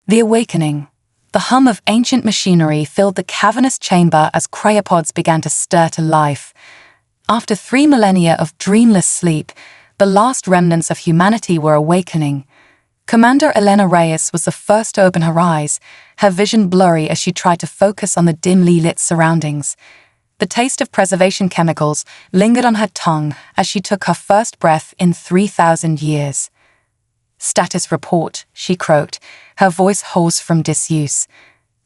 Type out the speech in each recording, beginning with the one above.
The awakening. The hum of ancient machinery filled the cavernous chamber as cryopods began to stir to life. After 3 millennia of dreamless sleep, the last remnants of humanity were awakening. Commander Elena Reyes was the first to open her eyes, her vision blurry as she tried to focus on the dimly lit surroundings. The taste of preservation chemicals lingered on her tongue as she took her first breath in 3,000 years. "Status report," she croaked, her voice hoarse from disuse.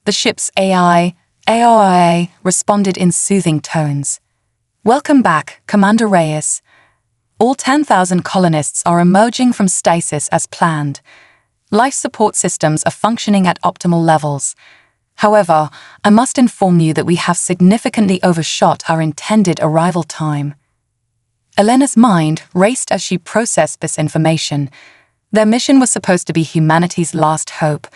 The ship's AIA responded in soothing tones. "Welcome back, Commander Reyes. All 10,000 colonists are emerging from stasis as planned. Life support systems are functioning at optimal levels. However, I must inform you that we have significantly overshot our intended arrival time." Elena's mind raced as she processed this information. Their mission was supposed to be humanity's last hope,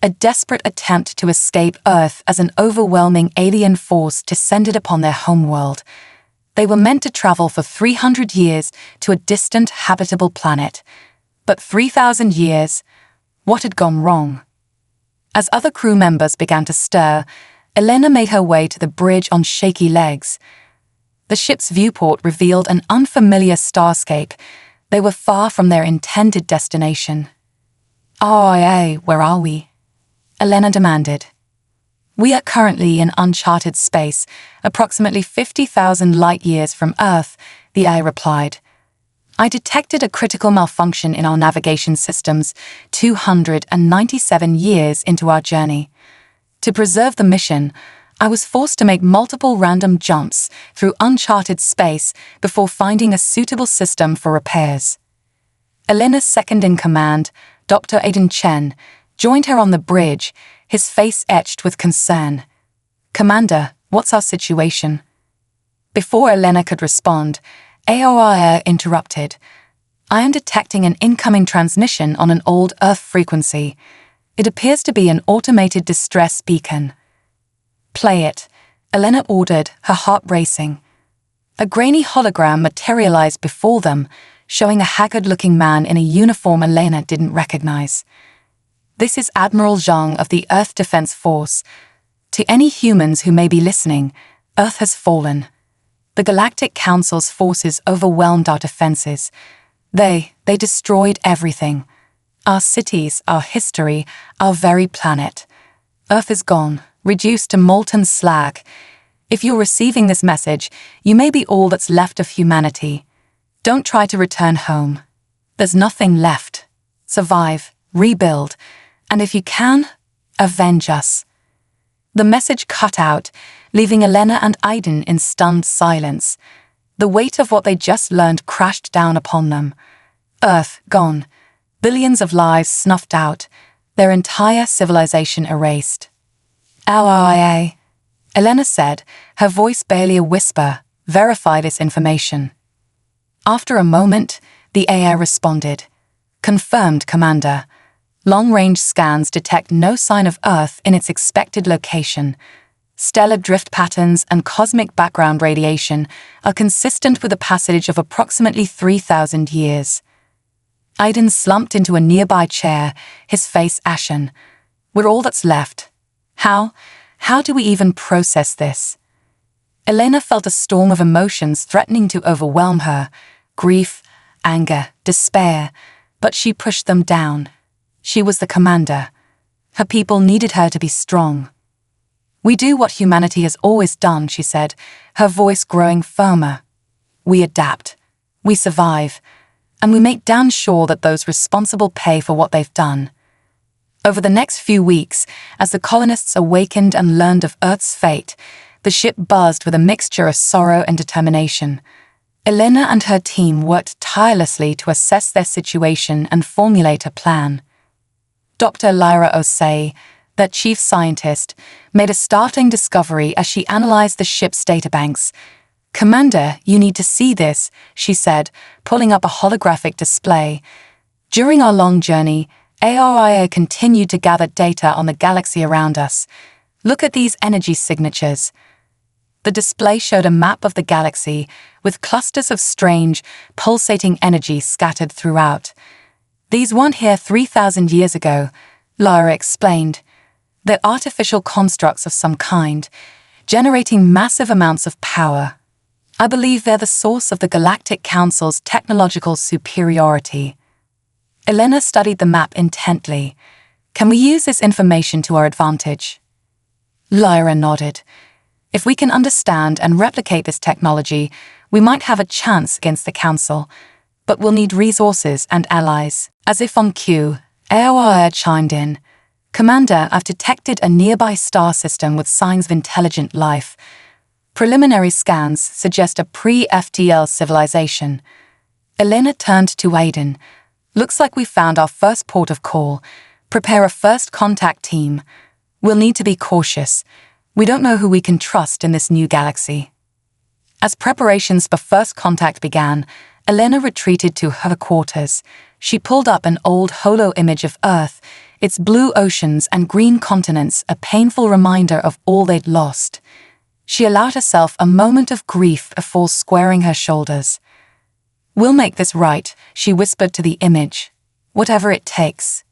a desperate attempt to escape Earth as an overwhelming alien force descended upon their homeworld. They were meant to travel for 300 years to a distant habitable planet. But 3,000 years? What had gone wrong? As other crew members began to stir, Elena made her way to the bridge on shaky legs. The ship's viewport revealed an unfamiliar starscape. They were far from their intended destination. "RIA, where are we?" Elena demanded. "We are currently in uncharted space, approximately 50,000 light-years from Earth," the AI replied. "I detected a critical malfunction in our navigation systems 297 years into our journey. To preserve the mission, I was forced to make multiple random jumps through uncharted space before finding a suitable system for repairs." Elena's second-in-command, Dr. Aiden Chen, joined her on the bridge, his face etched with concern. "Commander, what's our situation?" Before Elena could respond, AOIA interrupted. "I am detecting an incoming transmission on an old Earth frequency. It appears to be an automated distress beacon." "Play it," Elena ordered, her heart racing. A grainy hologram materialized before them, showing a haggard-looking man in a uniform Elena didn't recognize. "This is Admiral Zhang of the Earth Defense Force. To any humans who may be listening, Earth has fallen. The Galactic Council's forces overwhelmed our defenses. They destroyed everything. Our cities, our history, our very planet. Earth is gone, reduced to molten slag. If you're receiving this message, you may be all that's left of humanity. Don't try to return home. There's nothing left. Survive, rebuild, and if you can, avenge us." The message cut out, leaving Elena and Aiden in stunned silence. The weight of what they just learned crashed down upon them. Earth gone, billions of lives snuffed out, their entire civilization erased. "RIA," Elena said, her voice barely a whisper, "verify this information." After a moment, the AI responded. "Confirmed, Commander. Long-range scans detect no sign of Earth in its expected location. Stellar drift patterns and cosmic background radiation are consistent with the passage of approximately 3,000 years." Aiden slumped into a nearby chair, his face ashen. "We're all that's left. How do we even process this?" Elena felt a storm of emotions threatening to overwhelm her. Grief, anger, despair, but she pushed them down. She was the commander. Her people needed her to be strong. "We do what humanity has always done," she said, her voice growing firmer. "We adapt, we survive, and we make damn sure that those responsible pay for what they've done." Over the next few weeks, as the colonists awakened and learned of Earth's fate, the ship buzzed with a mixture of sorrow and determination. Elena and her team worked tirelessly to assess their situation and formulate a plan. Dr. Lyra Osei, their chief scientist, made a startling discovery as she analyzed the ship's databanks. "Commander, you need to see this," she said, pulling up a holographic display. "During our long journey, ARIA continued to gather data on the galaxy around us. Look at these energy signatures." The display showed a map of the galaxy, with clusters of strange, pulsating energy scattered throughout. "These weren't here 3,000 years ago. Lyra explained. They're artificial constructs of some kind, generating massive amounts of power. I believe they're the source of the Galactic Council's technological superiority. Elena studied the map intently. Can we use this information to our advantage? Lyra nodded. If we can understand and replicate this technology, we might have a chance against the Council, but we'll need resources and allies. As if on cue, AOR chimed in. Commander, I've detected a nearby star system with signs of intelligent life. Preliminary scans suggest a pre-FTL civilization. Elena turned to Aiden. Looks like we found our first port of call. Prepare a first contact team. We'll need to be cautious. We don't know who we can trust in this new galaxy. As preparations for first contact began, Elena retreated to her quarters. She pulled up an old holo image of Earth, its blue oceans and green continents a painful reminder of all they'd lost. She allowed herself a moment of grief before squaring her shoulders. We'll make this right, she whispered to the image. Whatever it takes.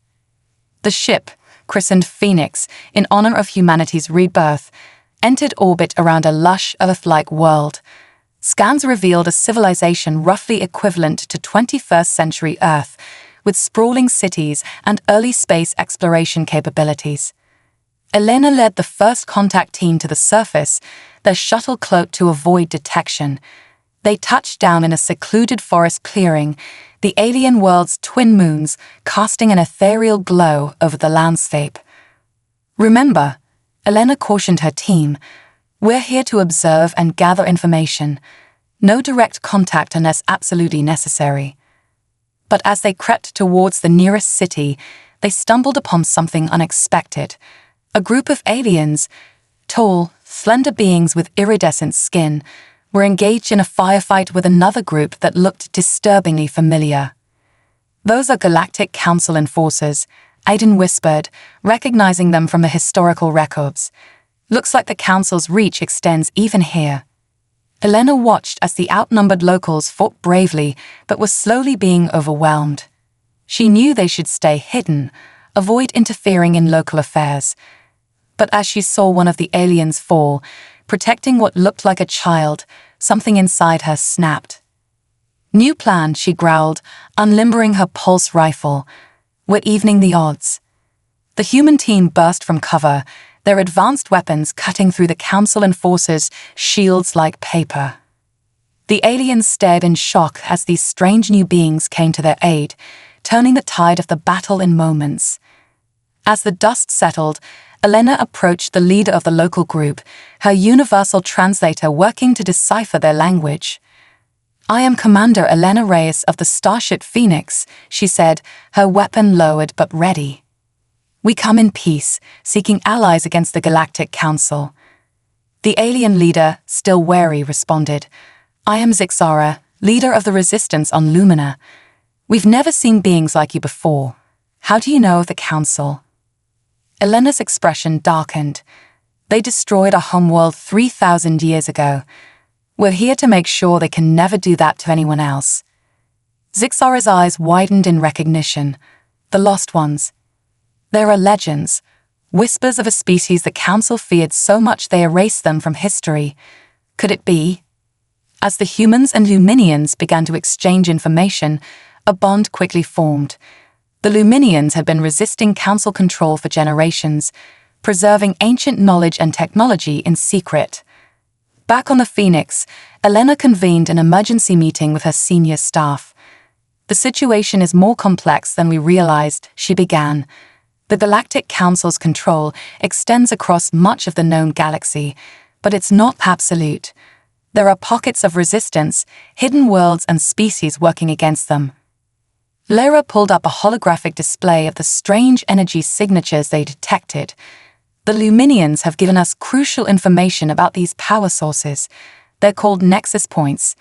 The ship, christened Phoenix in honor of humanity's rebirth, entered orbit around a lush, Earth-like world. Scans revealed a civilization roughly equivalent to 21st century Earth, with sprawling cities and early space exploration capabilities. Elena led the first contact team to the surface, their shuttle cloaked to avoid detection. They touched down in a secluded forest clearing, the alien world's twin moons casting an ethereal glow over the landscape. Remember, Elena cautioned her team, we're here to observe and gather information. No direct contact unless absolutely necessary. But as they crept towards the nearest city, they stumbled upon something unexpected. A group of aliens, tall, slender beings with iridescent skin, were engaged in a firefight with another group that looked disturbingly familiar. Those are Galactic Council enforcers, Aiden whispered, recognizing them from the historical records. Looks like the Council's reach extends even here. Elena watched as the outnumbered locals fought bravely but were slowly being overwhelmed. She knew they should stay hidden, avoid interfering in local affairs. But as she saw one of the aliens fall, protecting what looked like a child, something inside her snapped. New plan, she growled, unlimbering her pulse rifle. We're evening the odds. The human team burst from cover, their advanced weapons cutting through the Council enforcers' shields like paper. The aliens stared in shock as these strange new beings came to their aid, turning the tide of the battle in moments. As the dust settled, Elena approached the leader of the local group, her universal translator working to decipher their language. I am Commander Elena Reyes of the starship Phoenix, she said, her weapon lowered but ready. We come in peace, seeking allies against the Galactic Council. The alien leader, still wary, responded, I am Zixara, leader of the resistance on Lumina. We've never seen beings like you before. How do you know of the Council? Elena's expression darkened. They destroyed our homeworld 3,000 years ago. We're here to make sure they can never do that to anyone else. Zixara's eyes widened in recognition. The Lost Ones. There are legends, whispers of a species the Council feared so much they erased them from history. Could it be? As the humans and Luminians began to exchange information, a bond quickly formed. The Luminians had been resisting Council control for generations, preserving ancient knowledge and technology in secret. Back on the Phoenix, Elena convened an emergency meeting with her senior staff. The situation is more complex than we realized, she began. The Galactic Council's control extends across much of the known galaxy, but it's not absolute. There are pockets of resistance, hidden worlds and species working against them. Lyra pulled up a holographic display of the strange energy signatures they detected. The Luminians have given us crucial information about these power sources. They're called nexus points,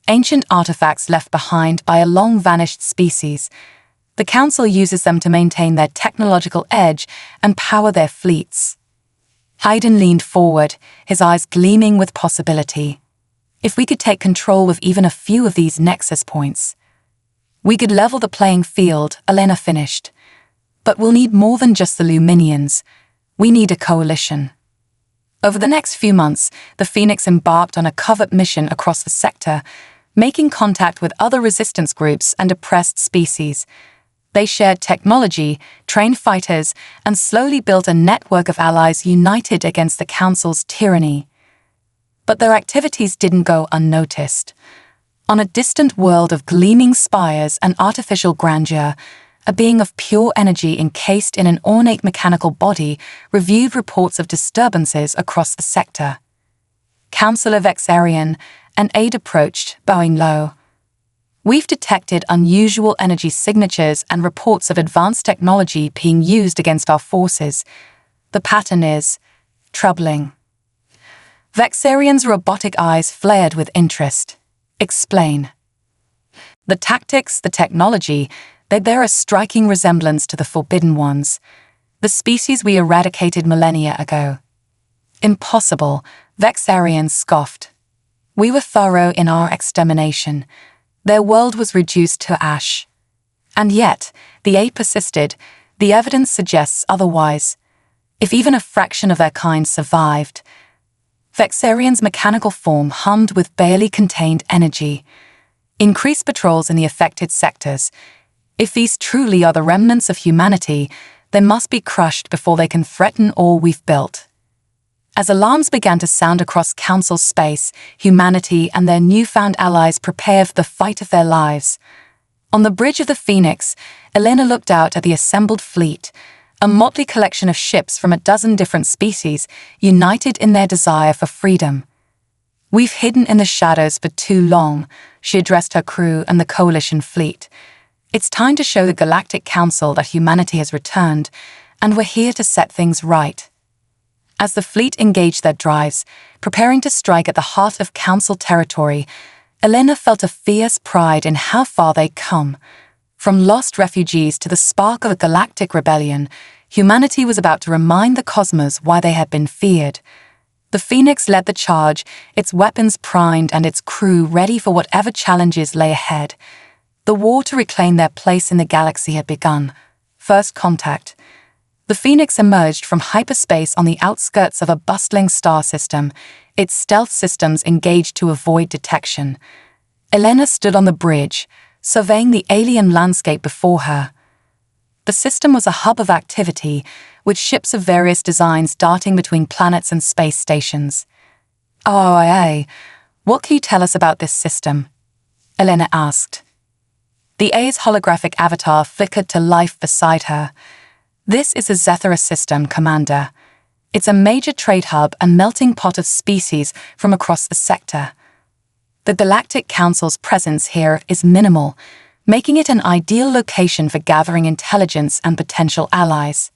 ancient artifacts left behind by a long-vanished species. The Council uses them to maintain their technological edge and power their fleets. Hayden leaned forward, his eyes gleaming with possibility. If we could take control of even a few of these nexus points, we could level the playing field, Elena finished. But we'll need more than just the Luminians. We need a coalition. Over the next few months, the Phoenix embarked on a covert mission across the sector, making contact with other resistance groups and oppressed species. They shared technology, trained fighters, and slowly built a network of allies united against the Council's tyranny. But their activities didn't go unnoticed. On a distant world of gleaming spires and artificial grandeur, a being of pure energy encased in an ornate mechanical body reviewed reports of disturbances across the sector. Counselor Vexarian, an aide approached, bowing low. We've detected unusual energy signatures and reports of advanced technology being used against our forces. The pattern is troubling. Vexarian's robotic eyes flared with interest. Explain. The tactics, the technology, they bear a striking resemblance to the Forbidden Ones, the species we eradicated millennia ago. Impossible, Vexarian scoffed. We were thorough in our extermination. Their world was reduced to ash. And yet, the aide persisted. The evidence suggests otherwise. If even a fraction of their kind survived. Vexarian's mechanical form hummed with barely contained energy. Increase patrols in the affected sectors. If these truly are the remnants of humanity, they must be crushed before they can threaten all we've built. As alarms began to sound across Council space, humanity and their newfound allies prepared for the fight of their lives. On the bridge of the Phoenix, Elena looked out at the assembled fleet, a motley collection of ships from a dozen different species, united in their desire for freedom. We've hidden in the shadows for too long, she addressed her crew and the coalition fleet. It's time to show the Galactic Council that humanity has returned, and we're here to set things right. As the fleet engaged their drives, preparing to strike at the heart of Council territory, Elena felt a fierce pride in how far they'd come. From lost refugees to the spark of a galactic rebellion, humanity was about to remind the cosmos why they had been feared. The Phoenix led the charge, its weapons primed and its crew ready for whatever challenges lay ahead. The war to reclaim their place in the galaxy had begun. First contact. The Phoenix emerged from hyperspace on the outskirts of a bustling star system, its stealth systems engaged to avoid detection. Elena stood on the bridge, surveying the alien landscape before her. The system was a hub of activity, with ships of various designs darting between planets and space stations. "RIA, what can you tell us about this system?" Elena asked. The A's holographic avatar flickered to life beside her. "This is a Zethera system, Commander. It's a major trade hub and melting pot of species from across the sector. The Galactic Council's presence here is minimal, making it an ideal location for gathering intelligence and potential allies."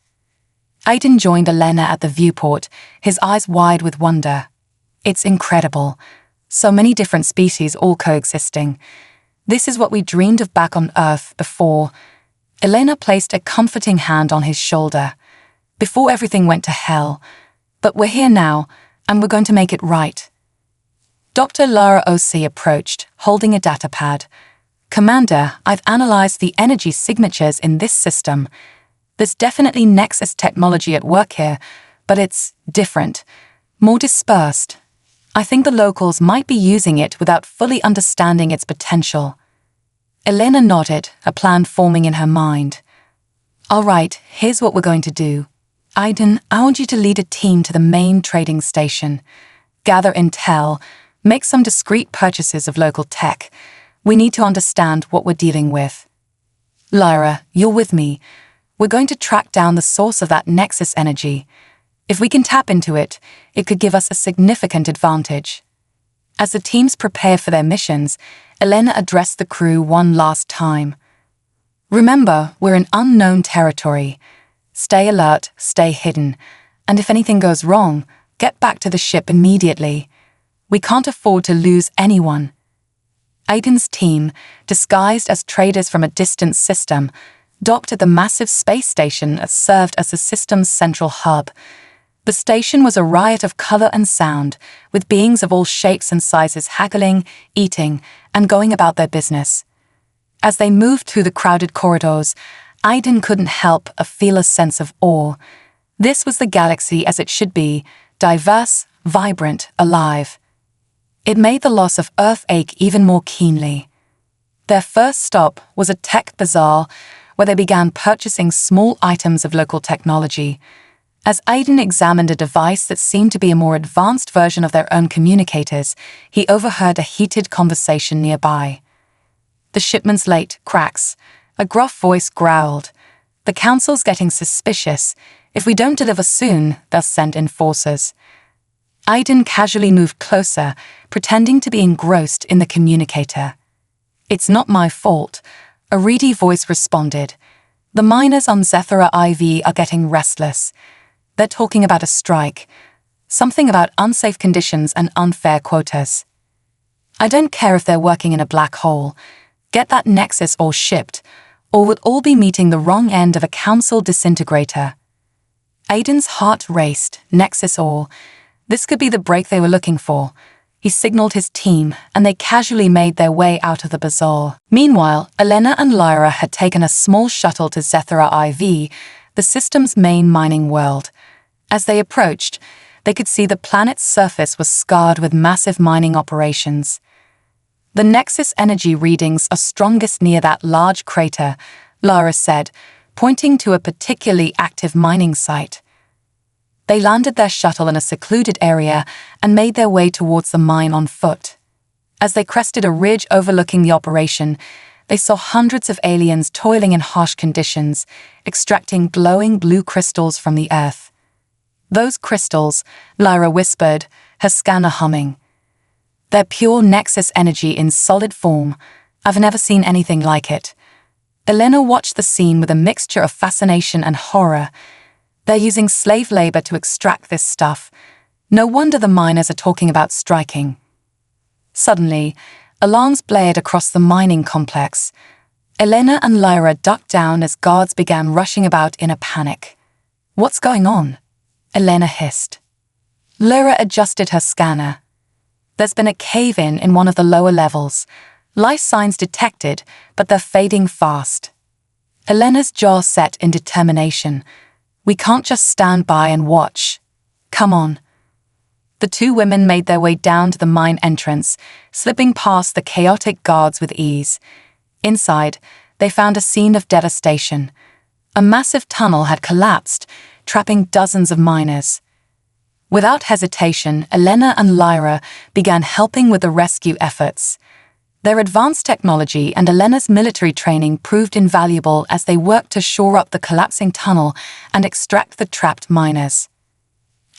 Aiden joined Elena at the viewport, his eyes wide with wonder. "It's incredible. So many different species all coexisting. This is what we dreamed of back on Earth before." Elena placed a comforting hand on his shoulder. "Before everything went to hell. But we're here now, and we're going to make it right." Dr. Lara O.C. approached, holding a datapad. "Commander, I've analyzed the energy signatures in this system. There's definitely Nexus technology at work here, but it's different, more dispersed. I think the locals might be using it without fully understanding its potential." Elena nodded, a plan forming in her mind. "All right, here's what we're going to do. Aiden, I want you to lead a team to the main trading station. Gather intel, make some discreet purchases of local tech. We need to understand what we're dealing with. Lyra, you're with me. We're going to track down the source of that Nexus energy. If we can tap into it, it could give us a significant advantage." As the teams prepared for their missions, Elena addressed the crew one last time. "Remember, we're in unknown territory. Stay alert, stay hidden, and if anything goes wrong, get back to the ship immediately. We can't afford to lose anyone." Aiden's team, disguised as traders from a distant system, docked at the massive space station that served as the system's central hub. The station was a riot of color and sound, with beings of all shapes and sizes haggling, eating, and going about their business. As they moved through the crowded corridors, Aiden couldn't help but feel a sense of awe. This was the galaxy as it should be, diverse, vibrant, alive. It made the loss of Earth ache even more keenly. Their first stop was a tech bazaar where they began purchasing small items of local technology. As Aiden examined a device that seemed to be a more advanced version of their own communicators, he overheard a heated conversation nearby. "The shipment's late, cracks." A gruff voice growled. "The council's getting suspicious. If we don't deliver soon, they'll send enforcers." Aiden casually moved closer, pretending to be engrossed in the communicator. "It's not my fault," a reedy voice responded. "The miners on Zethera IV are getting restless. They're talking about a strike. Something about unsafe conditions and unfair quotas. I don't care if they're working in a black hole. Get that Nexus all shipped, or we'll all be meeting the wrong end of a council disintegrator." Aiden's heart raced. Nexus ore. This could be the break they were looking for. He signaled his team, and they casually made their way out of the bazaar. Meanwhile, Elena and Lyra had taken a small shuttle to Zethera IV, the system's main mining world. As they approached, they could see the planet's surface was scarred with massive mining operations. "The Nexus energy readings are strongest near that large crater," Lyra said, pointing to a particularly active mining site. They landed their shuttle in a secluded area and made their way towards the mine on foot. As they crested a ridge overlooking the operation, they saw hundreds of aliens toiling in harsh conditions, extracting glowing blue crystals from the earth. "Those crystals," Lyra whispered, her scanner humming. "They're pure Nexus energy in solid form. I've never seen anything like it." Elena watched the scene with a mixture of fascination and horror. They're using slave labor to extract this stuff. No wonder the miners are talking about striking. Suddenly, alarms blared across the mining complex. Elena and Lyra ducked down as guards began rushing about in a panic. "What's going on?" Elena hissed. Lyra adjusted her scanner. "There's been a cave-in in one of the lower levels. Life signs detected, but they're fading fast." Elena's jaw set in determination. "We can't just stand by and watch. Come on." The two women made their way down to the mine entrance, slipping past the chaotic guards with ease. Inside, they found a scene of devastation. A massive tunnel had collapsed, trapping dozens of miners. Without hesitation, Elena and Lyra began helping with the rescue efforts. Their advanced technology and Elena's military training proved invaluable as they worked to shore up the collapsing tunnel and extract the trapped miners.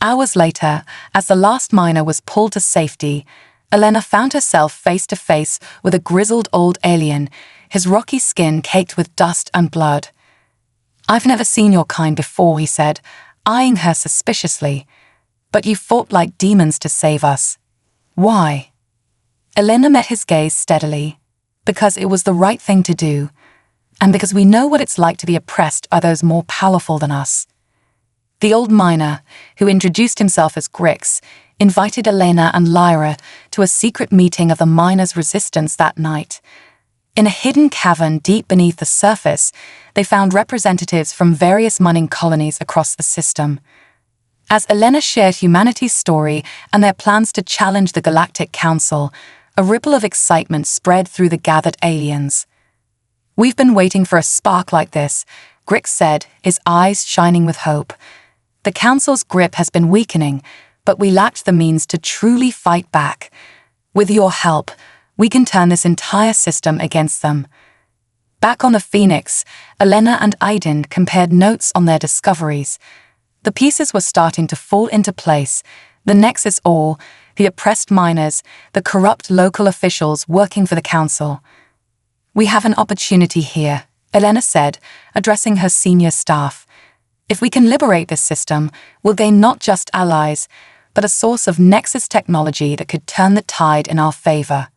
Hours later, as the last miner was pulled to safety, Elena found herself face to face with a grizzled old alien, his rocky skin caked with dust and blood. "I've never seen your kind before," he said, eyeing her suspiciously. "But you fought like demons to save us. Why?" Elena met his gaze steadily. "Because it was the right thing to do, and because we know what it's like to be oppressed by those more powerful than us." The old miner, who introduced himself as Grix, invited Elena and Lyra to a secret meeting of the miners' resistance that night. In a hidden cavern deep beneath the surface, they found representatives from various mining colonies across the system. As Elena shared humanity's story and their plans to challenge the Galactic Council, a ripple of excitement spread through the gathered aliens. "We've been waiting for a spark like this," Grix said, his eyes shining with hope. "The Council's grip has been weakening, but we lacked the means to truly fight back. With your help, we can turn this entire system against them." Back on the Phoenix, Elena and Aiden compared notes on their discoveries. The pieces were starting to fall into place. The Nexus ore, the oppressed miners, the corrupt local officials working for the Council. "We have an opportunity here," Elena said, addressing her senior staff. "If we can liberate this system, we'll gain not just allies, but a source of Nexus technology that could turn the tide in our favor."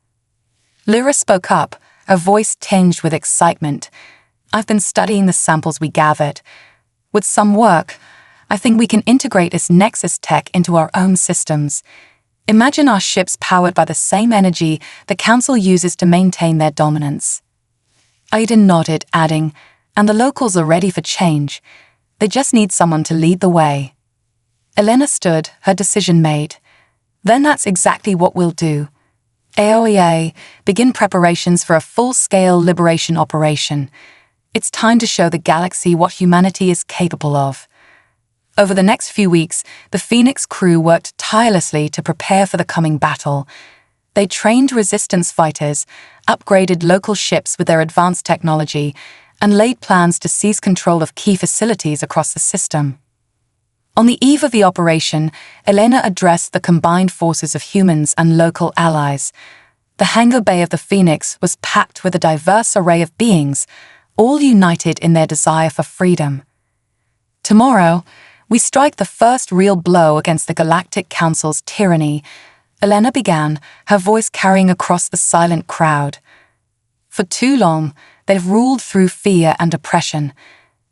Lyra spoke up, her voice tinged with excitement. "I've been studying the samples we gathered. With some work, I think we can integrate this Nexus tech into our own systems. Imagine our ships powered by the same energy the Council uses to maintain their dominance." Aiden nodded, adding, and the locals are ready for change. They just need someone to lead the way. Elena stood, her decision made. Then that's exactly what we'll do. HFY, begin preparations for a full-scale liberation operation. It's time to show the galaxy what humanity is capable of. Over the next few weeks, the Phoenix crew worked tirelessly to prepare for the coming battle. They trained resistance fighters, upgraded local ships with their advanced technology, and laid plans to seize control of key facilities across the system. On the eve of the operation, Elena addressed the combined forces of humans and local allies. The hangar bay of the Phoenix was packed with a diverse array of beings, all united in their desire for freedom. Tomorrow, we strike the first real blow against the Galactic Council's tyranny, Elena began, her voice carrying across the silent crowd. For too long, they've ruled through fear and oppression.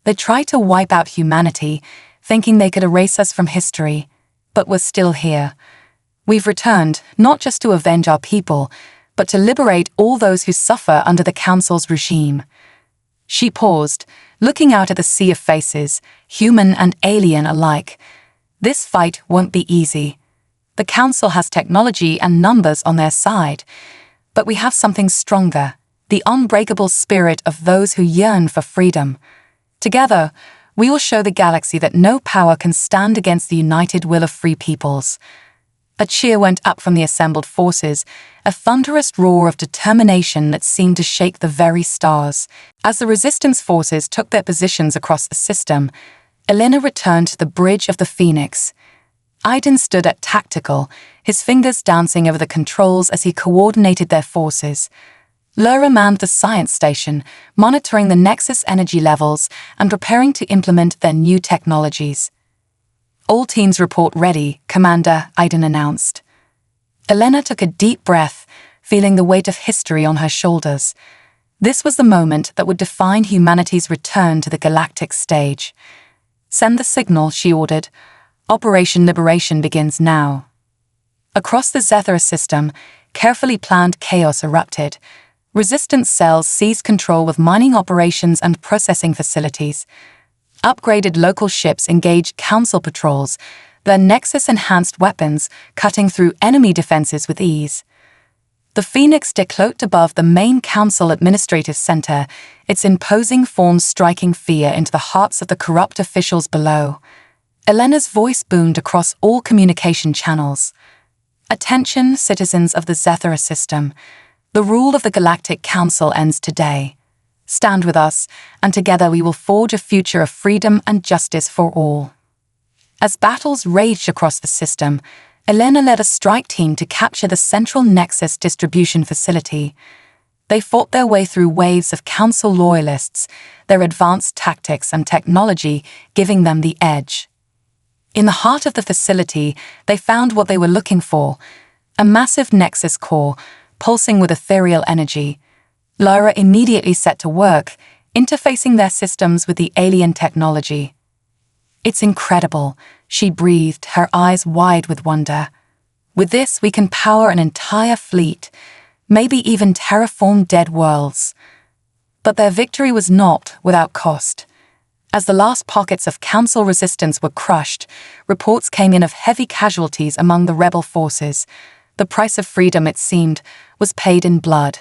They tried to wipe out humanity, thinking they could erase us from history, but we're still here. We've returned, not just to avenge our people, but to liberate all those who suffer under the Council's regime. She paused, looking out at the sea of faces, human and alien alike. This fight won't be easy. The Council has technology and numbers on their side, but we have something stronger, the unbreakable spirit of those who yearn for freedom. Together, we will show the galaxy that no power can stand against the united will of free peoples. A cheer went up from the assembled forces, a thunderous roar of determination that seemed to shake the very stars. As the resistance forces took their positions across the system, Elena returned to the bridge of the Phoenix. Aiden stood at tactical, his fingers dancing over the controls as he coordinated their forces. Lyra manned the science station, monitoring the Nexus energy levels and preparing to implement their new technologies. All teams report ready, Commander, Aiden announced. Elena took a deep breath, feeling the weight of history on her shoulders. This was the moment that would define humanity's return to the galactic stage. Send the signal, she ordered. Operation Liberation begins now. Across the Zethra system, carefully planned chaos erupted. Resistance cells seized control of mining operations and processing facilities. Upgraded local ships engaged Council patrols, their Nexus-enhanced weapons cutting through enemy defenses with ease. The Phoenix decloaked above the main Council Administrative Center, its imposing form striking fear into the hearts of the corrupt officials below. Elena's voice boomed across all communication channels. Attention, citizens of the Zethra system. The rule of the Galactic Council ends today. Stand with us, and together we will forge a future of freedom and justice for all. As battles raged across the system, Elena led a strike team to capture the central Nexus distribution facility. They fought their way through waves of Council loyalists, their advanced tactics and technology giving them the edge. In the heart of the facility, they found what they were looking for, a massive Nexus core, pulsing with ethereal energy. Lyra immediately set to work, interfacing their systems with the alien technology. It's incredible, she breathed, her eyes wide with wonder. With this, we can power an entire fleet, maybe even terraform dead worlds. But their victory was not without cost. As the last pockets of Council resistance were crushed, reports came in of heavy casualties among the rebel forces. The price of freedom, it seemed, was paid in blood.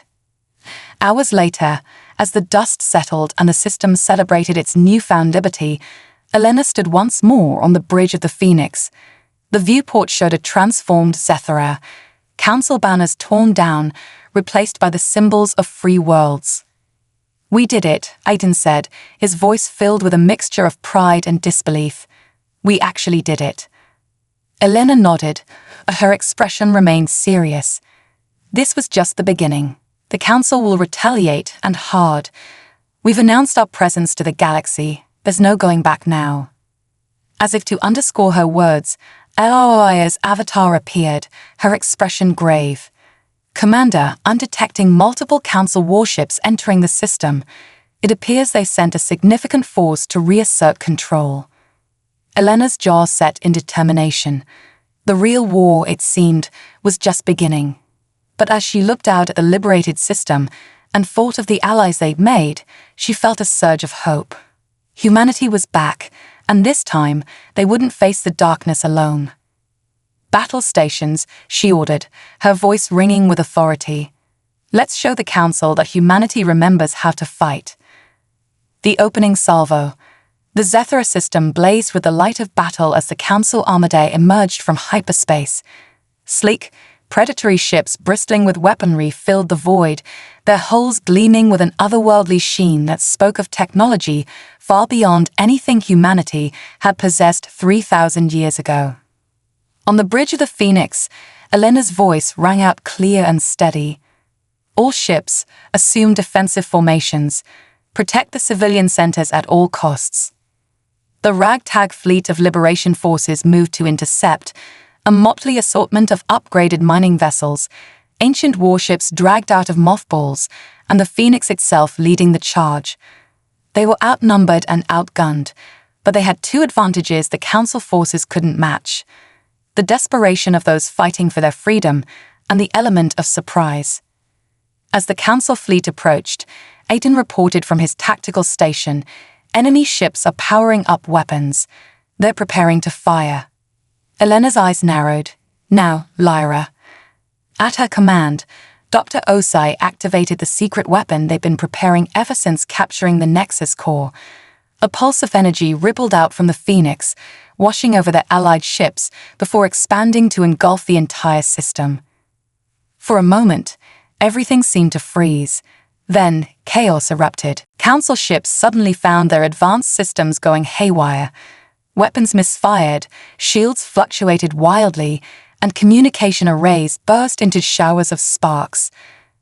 Hours later, as the dust settled and the system celebrated its newfound liberty, Elena stood once more on the bridge of the Phoenix. The viewport showed a transformed Zethra, Council banners torn down, replaced by the symbols of free worlds. We did it, Aiden said, his voice filled with a mixture of pride and disbelief. We actually did it. Elena nodded, her expression remained serious. This was just the beginning. The Council will retaliate, and hard. We've announced our presence to the galaxy. There's no going back now. As if to underscore her words, HFY's avatar appeared, her expression grave. Commander, I'm detecting multiple Council warships entering the system. It appears they sent a significant force to reassert control. Elena's jaw set in determination. The real war, it seemed, was just beginning. But as she looked out at the liberated system, and thought of the allies they'd made, she felt a surge of hope. Humanity was back, and this time they wouldn't face the darkness alone. "Battle stations," she ordered, her voice ringing with authority. "Let's show the Council that humanity remembers how to fight." The opening salvo. The Zethra system blazed with the light of battle as the Council armada emerged from hyperspace. Sleek, predatory ships bristling with weaponry filled the void, their hulls gleaming with an otherworldly sheen that spoke of technology far beyond anything humanity had possessed 3,000 years ago. On the bridge of the Phoenix, Elena's voice rang out clear and steady. "All ships, assume defensive formations. Protect the civilian centers at all costs." The ragtag fleet of Liberation forces moved to intercept, a motley assortment of upgraded mining vessels, ancient warships dragged out of mothballs, and the Phoenix itself leading the charge. They were outnumbered and outgunned, but they had two advantages the Council forces couldn't match: the desperation of those fighting for their freedom and the element of surprise. As the Council fleet approached, Aiden reported from his tactical station, "Enemy ships are powering up weapons. They're preparing to fire." Elena's eyes narrowed. "Now, Lyra." At her command, Dr. Osai activated the secret weapon they'd been preparing ever since capturing the Nexus core. A pulse of energy rippled out from the Phoenix, washing over their allied ships before expanding to engulf the entire system. For a moment, everything seemed to freeze. Then, chaos erupted. Council ships suddenly found their advanced systems going haywire. Weapons misfired, shields fluctuated wildly, and communication arrays burst into showers of sparks.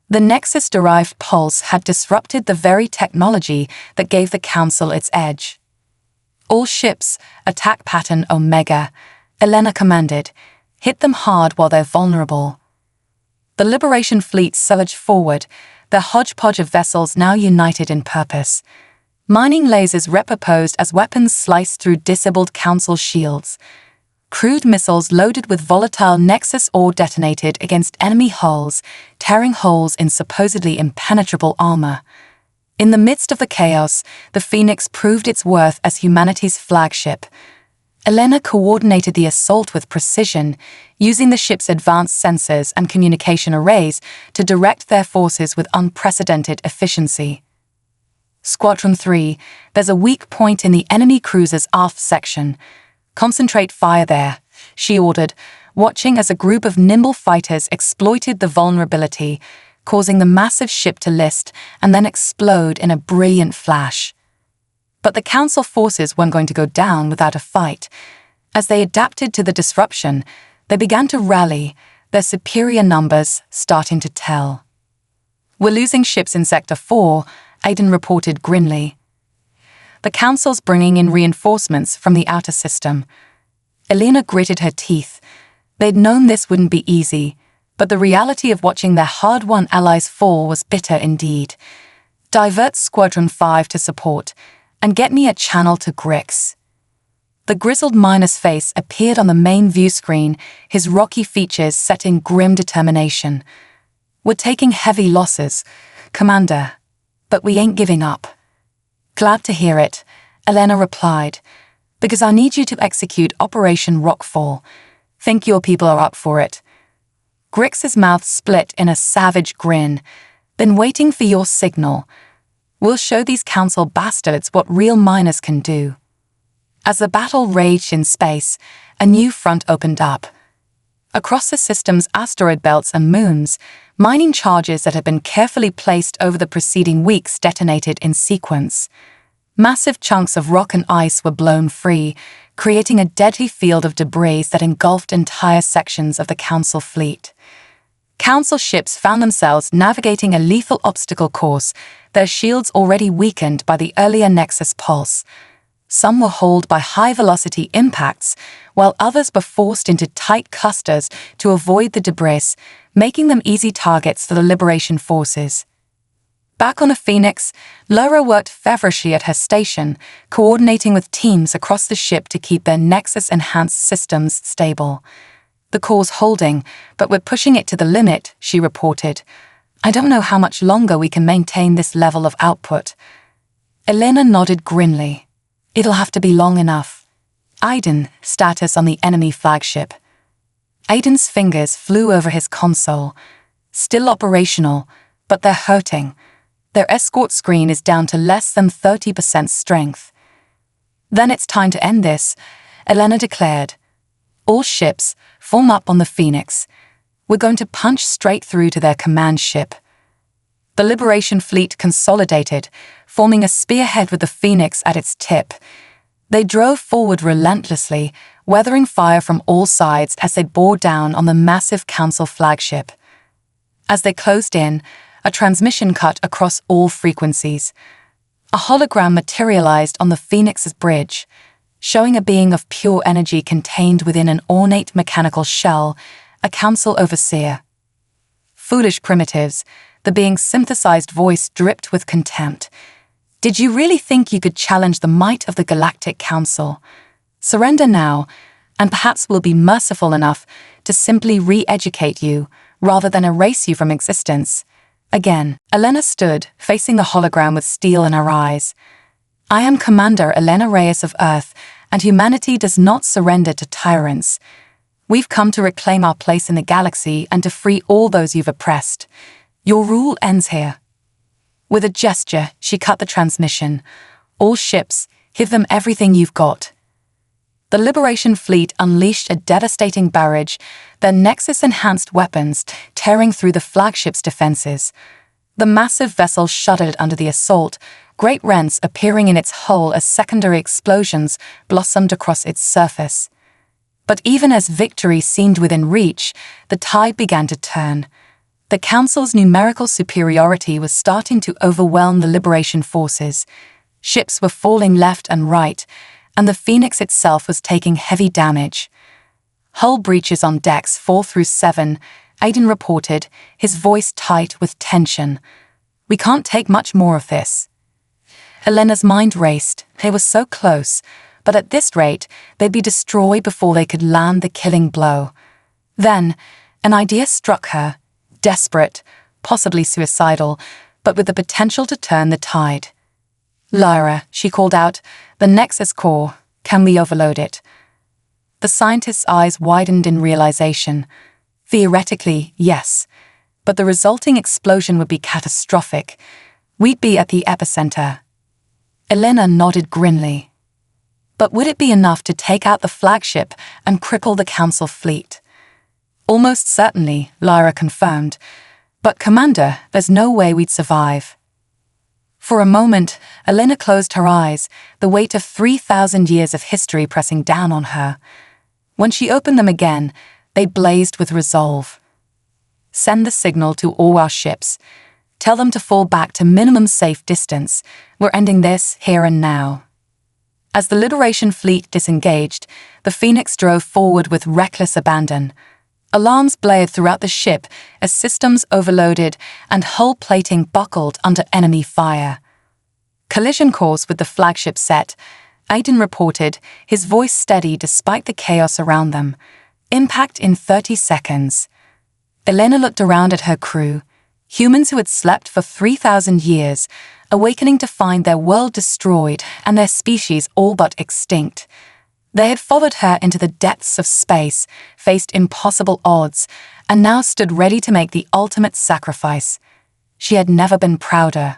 The Nexus-derived pulse had disrupted the very technology that gave the Council its edge. "All ships, attack pattern Omega," Elena commanded. "Hit them hard while they're vulnerable." The Liberation fleet surged forward, their hodgepodge of vessels now united in purpose. Mining lasers repurposed as weapons sliced through disabled Council shields. Crude missiles loaded with volatile Nexus ore detonated against enemy hulls, tearing holes in supposedly impenetrable armor. In the midst of the chaos, the Phoenix proved its worth as humanity's flagship. Elena coordinated the assault with precision, using the ship's advanced sensors and communication arrays to direct their forces with unprecedented efficiency. "Squadron 3, there's a weak point in the enemy cruiser's aft section. Concentrate fire there," she ordered, watching as a group of nimble fighters exploited the vulnerability, causing the massive ship to list and then explode in a brilliant flash. But the Council forces weren't going to go down without a fight. As they adapted to the disruption, they began to rally, their superior numbers starting to tell. "We're losing ships in Sector 4, Aiden reported grimly. The Council's bringing in reinforcements from the outer system. Elena gritted her teeth. They'd known this wouldn't be easy, but the reality of watching their hard-won allies fall was bitter indeed. "Divert Squadron 5 to support, and get me a channel to Grix." The grizzled miner's face appeared on the main view screen, his rocky features set in grim determination. "We're taking heavy losses, Commander, but we ain't giving up." "Glad to hear it," Elena replied, "because I need you to execute Operation Rockfall. Think your people are up for it." Grix's mouth split in a savage grin. "Been waiting for your signal. We'll show these Council bastards what real miners can do." As the battle raged in space, a new front opened up. Across the system's asteroid belts and moons, mining charges that had been carefully placed over the preceding weeks detonated in sequence. Massive chunks of rock and ice were blown free, creating a deadly field of debris that engulfed entire sections of the Council fleet. Council ships found themselves navigating a lethal obstacle course, their shields already weakened by the earlier Nexus pulse. Some were hauled by high-velocity impacts, while others were forced into tight clusters to avoid the debris, making them easy targets for the Liberation forces. Back on the Phoenix, Lyra worked feverishly at her station, coordinating with teams across the ship to keep their Nexus-enhanced systems stable. "The core's holding, but we're pushing it to the limit," she reported. I don't know how much longer we can maintain this level of output. Elena nodded grimly. It'll have to be long enough. Aiden, status on the enemy flagship. Aiden's fingers flew over his console. Still operational, but they're hurting. Their escort screen is down to less than 30% strength. Then it's time to end this, Elena declared. All ships, form up on the Phoenix. We're going to punch straight through to their command ship. The Liberation Fleet consolidated, forming a spearhead with the Phoenix at its tip. They drove forward relentlessly, weathering fire from all sides as they bore down on the massive Council flagship. As they closed in, a transmission cut across all frequencies. A hologram materialized on the Phoenix's bridge, showing a being of pure energy contained within an ornate mechanical shell, a Council overseer. Foolish primitives, the being's synthesized voice dripped with contempt. Did you really think you could challenge the might of the Galactic Council? Surrender now, and perhaps we'll be merciful enough to simply re-educate you, rather than erase you from existence. Again, Elena stood, facing the hologram with steel in her eyes. I am Commander Elena Reyes of Earth, and humanity does not surrender to tyrants. We've come to reclaim our place in the galaxy and to free all those you've oppressed. Your rule ends here. With a gesture, she cut the transmission. All ships, give them everything you've got. The Liberation Fleet unleashed a devastating barrage, their Nexus-enhanced weapons tearing through the flagship's defenses. The massive vessel shuddered under the assault, great rents appearing in its hull as secondary explosions blossomed across its surface. But even as victory seemed within reach, the tide began to turn. The Council's numerical superiority was starting to overwhelm the Liberation forces. Ships were falling left and right, and the Phoenix itself was taking heavy damage. Hull breaches on decks 4 through 7, Aiden reported, his voice tight with tension. We can't take much more of this. Elena's mind raced. They were so close, but at this rate, they'd be destroyed before they could land the killing blow. Then, an idea struck her. Desperate, possibly suicidal, but with the potential to turn the tide. Lyra, she called out, the Nexus core, can we overload it? The scientist's eyes widened in realization. Theoretically, yes, but the resulting explosion would be catastrophic. We'd be at the epicenter. Elena nodded grimly. But would it be enough to take out the flagship and cripple the Council fleet? Almost certainly, Lyra confirmed. But Commander, there's no way we'd survive. For a moment, Elena closed her eyes, the weight of 3,000 years of history pressing down on her. When she opened them again, they blazed with resolve. Send the signal to all our ships. Tell them to fall back to minimum safe distance. We're ending this here and now. As the Liberation Fleet disengaged, the Phoenix drove forward with reckless abandon. Alarms blared throughout the ship as systems overloaded and hull plating buckled under enemy fire. Collision course with the flagship set, Aiden reported, his voice steady despite the chaos around them. Impact in 30 seconds. Elena looked around at her crew, humans who had slept for 3,000 years, awakening to find their world destroyed and their species all but extinct. They had followed her into the depths of space, faced impossible odds, and now stood ready to make the ultimate sacrifice. She had never been prouder.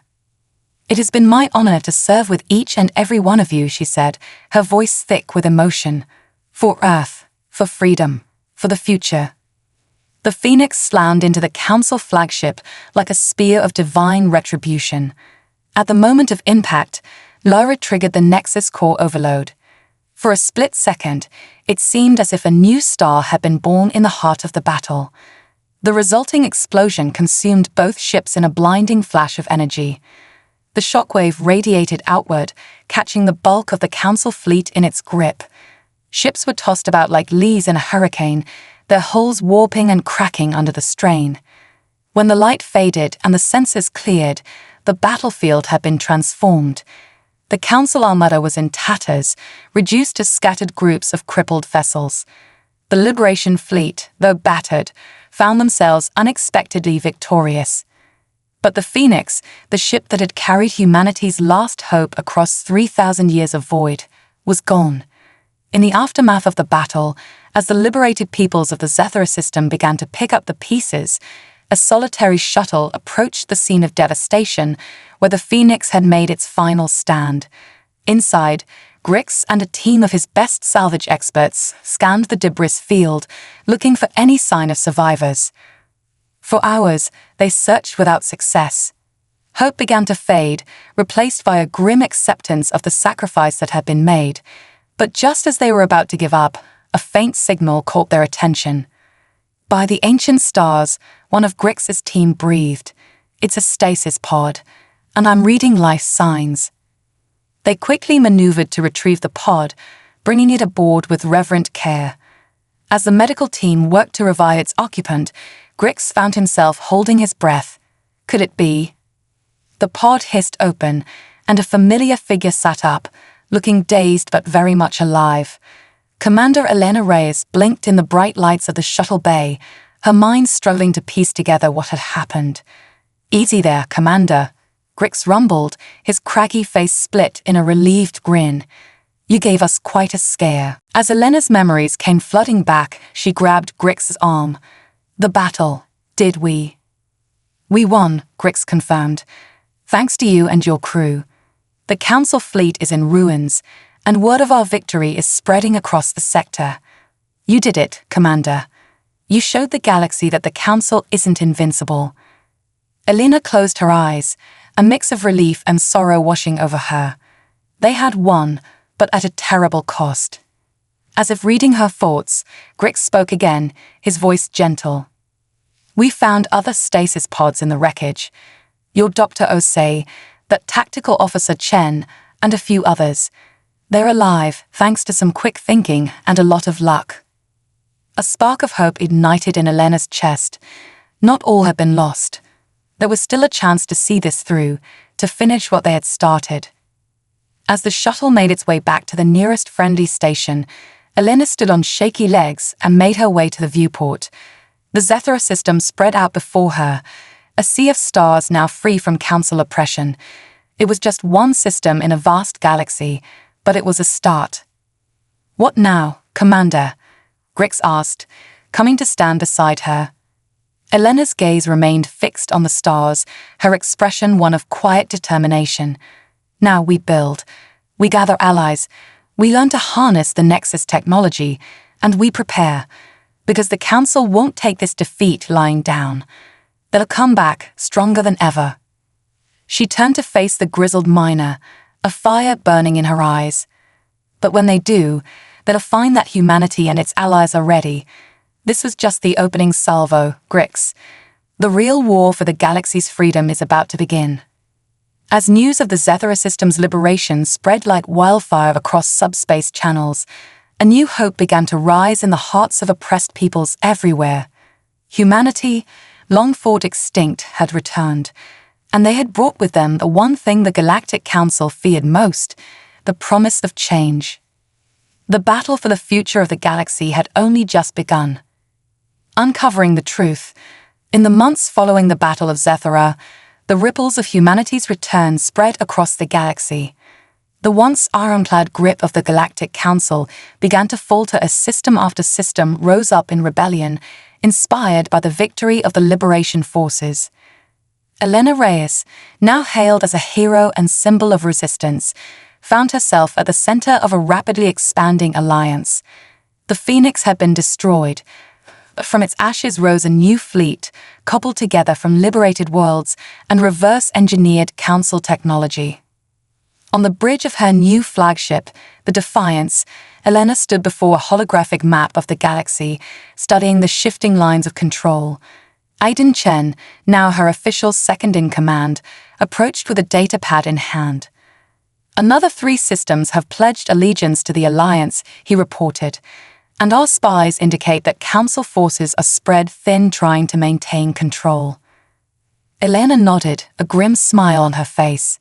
It has been my honor to serve with each and every one of you, she said, her voice thick with emotion. For Earth, for freedom, for the future. The Phoenix slammed into the Council flagship like a spear of divine retribution. At the moment of impact, Lyra triggered the Nexus core overload. For a split second, it seemed as if a new star had been born in the heart of the battle. The resulting explosion consumed both ships in a blinding flash of energy. The shockwave radiated outward, catching the bulk of the Council fleet in its grip. Ships were tossed about like leaves in a hurricane, their hulls warping and cracking under the strain. When the light faded and the sensors cleared, the battlefield had been transformed. The Council Armada was in tatters, reduced to scattered groups of crippled vessels. The Liberation Fleet, though battered, found themselves unexpectedly victorious. But the Phoenix, the ship that had carried humanity's last hope across 3,000 years of void, was gone. In the aftermath of the battle, as the liberated peoples of the Zethra system began to pick up the pieces, a solitary shuttle approached the scene of devastation where the Phoenix had made its final stand. Inside, Grix and a team of his best salvage experts scanned the debris field, looking for any sign of survivors. For hours, they searched without success. Hope began to fade, replaced by a grim acceptance of the sacrifice that had been made. But just as they were about to give up, a faint signal caught their attention. By the ancient stars, one of Grix's team breathed. "It's a stasis pod, and I'm reading life signs." They quickly maneuvered to retrieve the pod, bringing it aboard with reverent care. As the medical team worked to revive its occupant, Grix found himself holding his breath. Could it be? The pod hissed open, and a familiar figure sat up, looking dazed but very much alive. Commander Elena Reyes blinked in the bright lights of the shuttle bay, her mind struggling to piece together what had happened. "Easy there, Commander," Grix rumbled, his craggy face split in a relieved grin. "You gave us quite a scare." As Elena's memories came flooding back, she grabbed Grix's arm. "The battle, did we?" "We won," Grix confirmed. "Thanks to you and your crew. The Council fleet is in ruins, and word of our victory is spreading across the sector. You did it, Commander. You showed the galaxy that the Council isn't invincible." Elena closed her eyes, a mix of relief and sorrow washing over her. They had won, but at a terrible cost. As if reading her thoughts, Grix spoke again, his voice gentle. "We found other stasis pods in the wreckage. Your Dr. Osei, that tactical officer Chen, and a few others. They're alive, thanks to some quick thinking and a lot of luck." A spark of hope ignited in Elena's chest. Not all had been lost. There was still a chance to see this through, to finish what they had started. As the shuttle made its way back to the nearest friendly station, Elena stood on shaky legs and made her way to the viewport. The Zethra system spread out before her, a sea of stars now free from Council oppression. It was just one system in a vast galaxy, but it was a start. "What now, Commander?" Grix asked, coming to stand beside her. Elena's gaze remained fixed on the stars, her expression one of quiet determination. "Now we build. We gather allies. We learn to harness the Nexus technology, and we prepare, because the Council won't take this defeat lying down. They'll come back stronger than ever." She turned to face the grizzled miner, a fire burning in her eyes. "But when they do, they'll find that humanity and its allies are ready. This was just the opening salvo, Grix. The real war for the galaxy's freedom is about to begin." As news of the Zethra system's liberation spread like wildfire across subspace channels, a new hope began to rise in the hearts of oppressed peoples everywhere. Humanity, long thought extinct, had returned, and they had brought with them the one thing the Galactic Council feared most, the promise of change. The battle for the future of the galaxy had only just begun. Uncovering the truth, in the months following the Battle of Zethra, the ripples of humanity's return spread across the galaxy. The once ironclad grip of the Galactic Council began to falter as system after system rose up in rebellion, inspired by the victory of the liberation forces. Elena Reyes, now hailed as a hero and symbol of resistance, found herself at the center of a rapidly expanding alliance. The Phoenix had been destroyed, but from its ashes rose a new fleet, cobbled together from liberated worlds and reverse-engineered Council technology. On the bridge of her new flagship, the Defiance, Elena stood before a holographic map of the galaxy, studying the shifting lines of control. Aiden Chen, now her official second-in-command, approached with a datapad in hand. "Another 3 systems have pledged allegiance to the Alliance," he reported, "and our spies indicate that Council forces are spread thin trying to maintain control." Elena nodded, a grim smile on her face.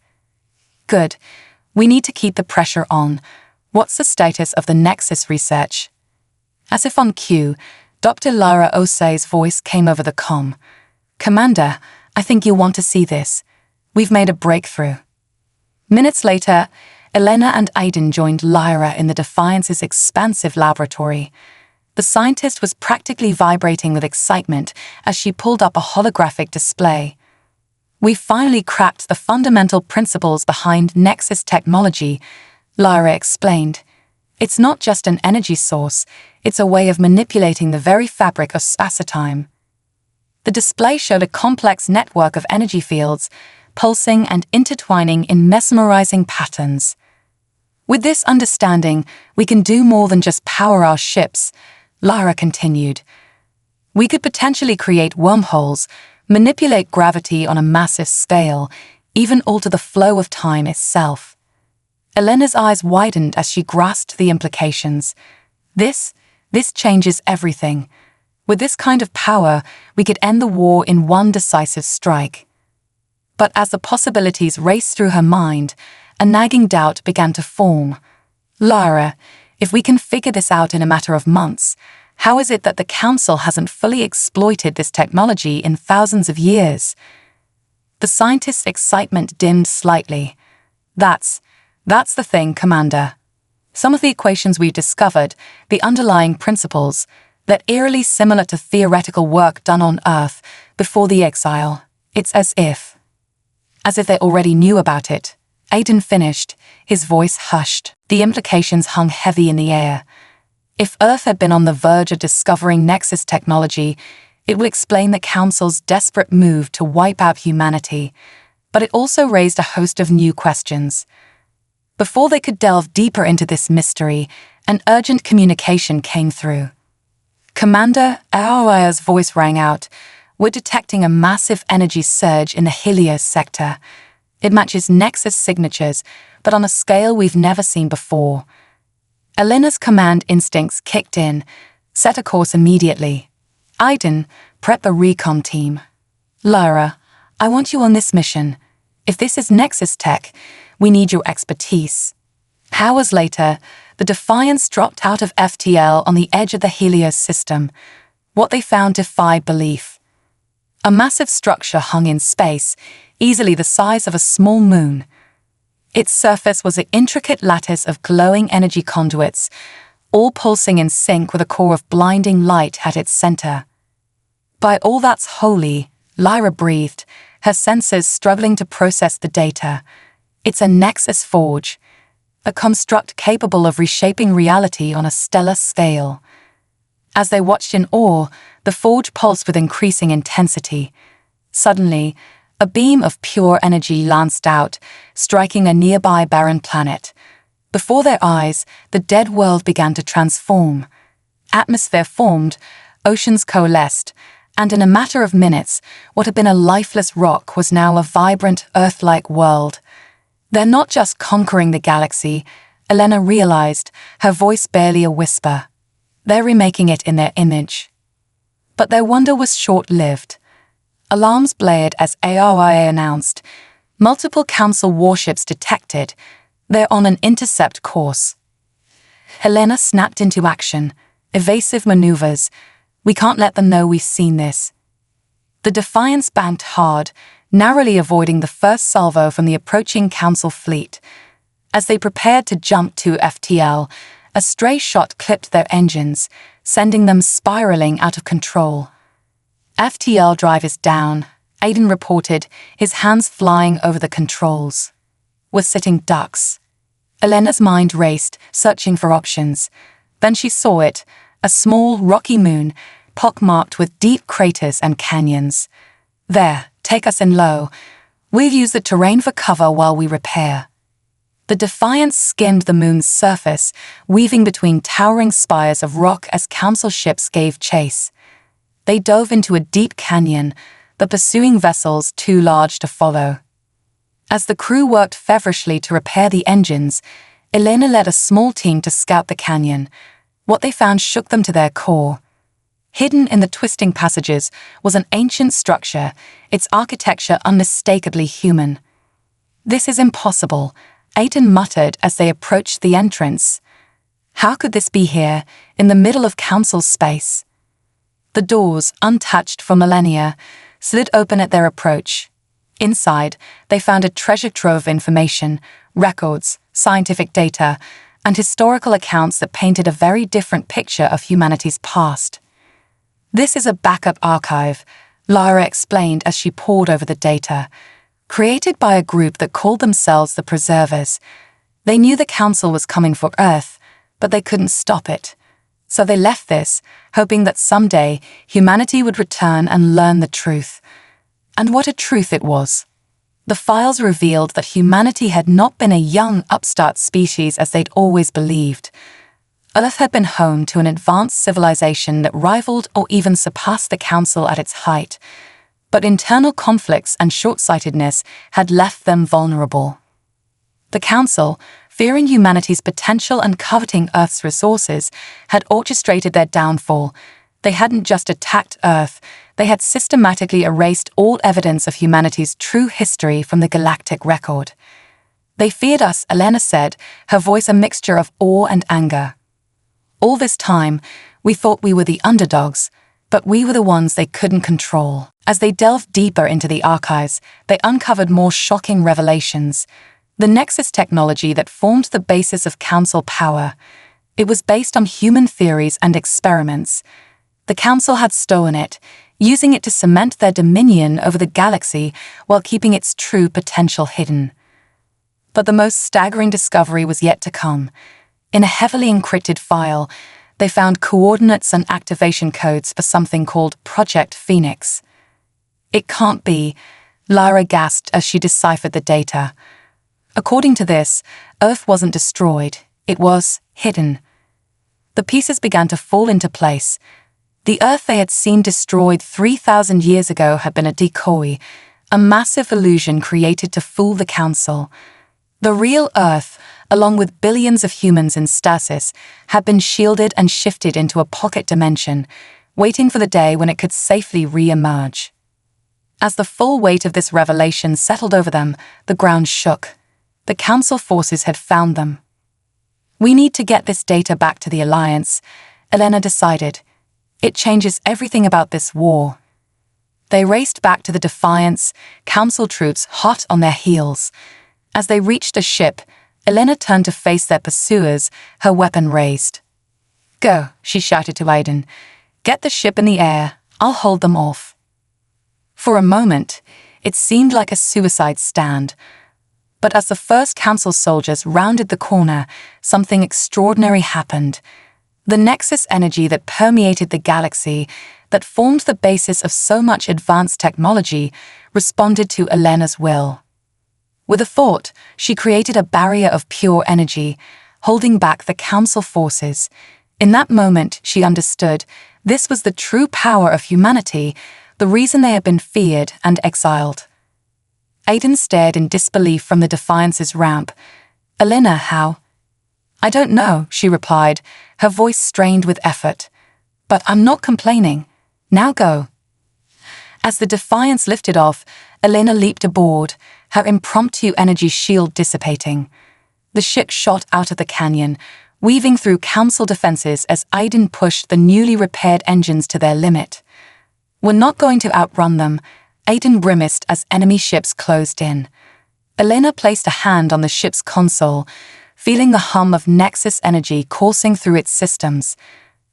"Good. We need to keep the pressure on. What's the status of the Nexus research?" As if on cue, Dr. Lara Osei's voice came over the comm. "Commander, I think you'll want to see this. We've made a breakthrough." Minutes later, Elena and Aiden joined Lyra in the Defiance's expansive laboratory. The scientist was practically vibrating with excitement as she pulled up a holographic display. "We've finally cracked the fundamental principles behind Nexus technology," Lyra explained. "It's not just an energy source, it's a way of manipulating the very fabric of space-time." The display showed a complex network of energy fields, pulsing and intertwining in mesmerizing patterns. "With this understanding, we can do more than just power our ships," Lyra continued. "We could potentially create wormholes, manipulate gravity on a massive scale, even alter the flow of time itself." Elena's eyes widened as she grasped the implications. This changes everything. With this kind of power, we could end the war in one decisive strike. But as the possibilities raced through her mind, a nagging doubt began to form. "Lyra, if we can figure this out in a matter of months, how is it that the Council hasn't fully exploited this technology in thousands of years?" The scientist's excitement dimmed slightly. That's the thing, Commander. Some of the equations we've discovered, the underlying principles, they're eerily similar to theoretical work done on Earth before the exile. It's as if they already knew about it. Aiden finished, his voice hushed. The implications hung heavy in the air. If Earth had been on the verge of discovering Nexus technology, it would explain the Council's desperate move to wipe out humanity, but it also raised a host of new questions. Before they could delve deeper into this mystery, an urgent communication came through. "Commander," Aoya's voice rang out, "we're detecting a massive energy surge in the Helios sector. It matches Nexus signatures, but on a scale we've never seen before." Elena's command instincts kicked in. "Set a course immediately." "Aiden, prep a recon team." "Lyra, I want you on this mission. If this is Nexus tech, we need your expertise." Hours later, the Defiance dropped out of FTL on the edge of the Helios system. What they found defied belief. A massive structure hung in space, easily the size of a small moon. Its surface was an intricate lattice of glowing energy conduits, all pulsing in sync with a core of blinding light at its center. "By all that's holy," Lyra breathed, her senses struggling to process the data. "It's a Nexus forge, a construct capable of reshaping reality on a stellar scale." As they watched in awe, the forge pulsed with increasing intensity. Suddenly, a beam of pure energy lanced out, striking a nearby barren planet. Before their eyes, the dead world began to transform. Atmosphere formed, oceans coalesced, and in a matter of minutes, what had been a lifeless rock was now a vibrant, Earth-like world. "They're not just conquering the galaxy," Elena realized, her voice barely a whisper. "They're remaking it in their image." But their wonder was short-lived. Alarms blared as HFY announced, "Multiple Council warships detected. They're on an intercept course." Helena snapped into action. "Evasive maneuvers. We can't let them know we've seen this." The Defiance banked hard, narrowly avoiding the first salvo from the approaching Council fleet. As they prepared to jump to FTL, a stray shot clipped their engines, sending them spiraling out of control. "FTL drive is down," Aiden reported, his hands flying over the controls. "We're sitting ducks." Elena's mind raced, searching for options. Then she saw it, a small, rocky moon, pockmarked with deep craters and canyons. "There, take us in low. We'll use the terrain for cover while we repair." The Defiance skimmed the moon's surface, weaving between towering spires of rock as Council ships gave chase. They dove into a deep canyon, the pursuing vessels too large to follow. As the crew worked feverishly to repair the engines, Elena led a small team to scout the canyon. What they found shook them to their core. Hidden in the twisting passages was an ancient structure, its architecture unmistakably human. "This is impossible," Aiden muttered as they approached the entrance. "How could this be here, in the middle of Council space?" The doors, untouched for millennia, slid open at their approach. Inside, they found a treasure trove of information, records, scientific data, and historical accounts that painted a very different picture of humanity's past. "This is a backup archive," Lara explained as she pored over the data. "Created by a group that called themselves the Preservers. They knew the Council was coming for Earth, but they couldn't stop it. So they left this, hoping that someday humanity would return and learn the truth." And what a truth it was. The files revealed that humanity had not been a young, upstart species as they'd always believed. Earth had been home to an advanced civilization that rivaled or even surpassed the Council at its height. But internal conflicts and short-sightedness had left them vulnerable. The Council, fearing humanity's potential and coveting Earth's resources, had orchestrated their downfall. They hadn't just attacked Earth, they had systematically erased all evidence of humanity's true history from the galactic record. "They feared us," Elena said, her voice a mixture of awe and anger. "All this time, we thought we were the underdogs, but we were the ones they couldn't control." As they delved deeper into the archives, they uncovered more shocking revelations. The Nexus technology that formed the basis of Council power. It was based on human theories and experiments. The Council had stolen it, using it to cement their dominion over the galaxy while keeping its true potential hidden. But the most staggering discovery was yet to come. In a heavily encrypted file, they found coordinates and activation codes for something called Project Phoenix. "It can't be," Lara gasped as she deciphered the data. According to this, Earth wasn't destroyed, it was hidden. The pieces began to fall into place. The Earth they had seen destroyed 3,000 years ago had been a decoy, a massive illusion created to fool the Council. The real Earth, along with billions of humans in stasis, had been shielded and shifted into a pocket dimension, waiting for the day when it could safely re-emerge. As the full weight of this revelation settled over them, the ground shook. The Council forces had found them. "We need to get this data back to the Alliance," Elena decided. "It changes everything about this war." They raced back to the Defiance, Council troops hot on their heels. As they reached the ship, Elena turned to face their pursuers, her weapon raised. "Go," she shouted to Aiden. "Get the ship in the air, I'll hold them off." For a moment, it seemed like a suicide stand. But as the first Council soldiers rounded the corner, something extraordinary happened. The Nexus energy that permeated the galaxy, that formed the basis of so much advanced technology, responded to Elena's will. With a thought, she created a barrier of pure energy, holding back the Council forces. In that moment, she understood this was the true power of humanity, the reason they had been feared and exiled. Aiden stared in disbelief from the Defiance's ramp. "Elena, how?" "I don't know," she replied, her voice strained with effort. "But I'm not complaining. Now go." As the Defiance lifted off, Elena leaped aboard, her impromptu energy shield dissipating. The ship shot out of the canyon, weaving through Council defenses as Aiden pushed the newly repaired engines to their limit. "We're not going to outrun them," Aiden grimaced as enemy ships closed in. Elena placed a hand on the ship's console, feeling the hum of Nexus energy coursing through its systems.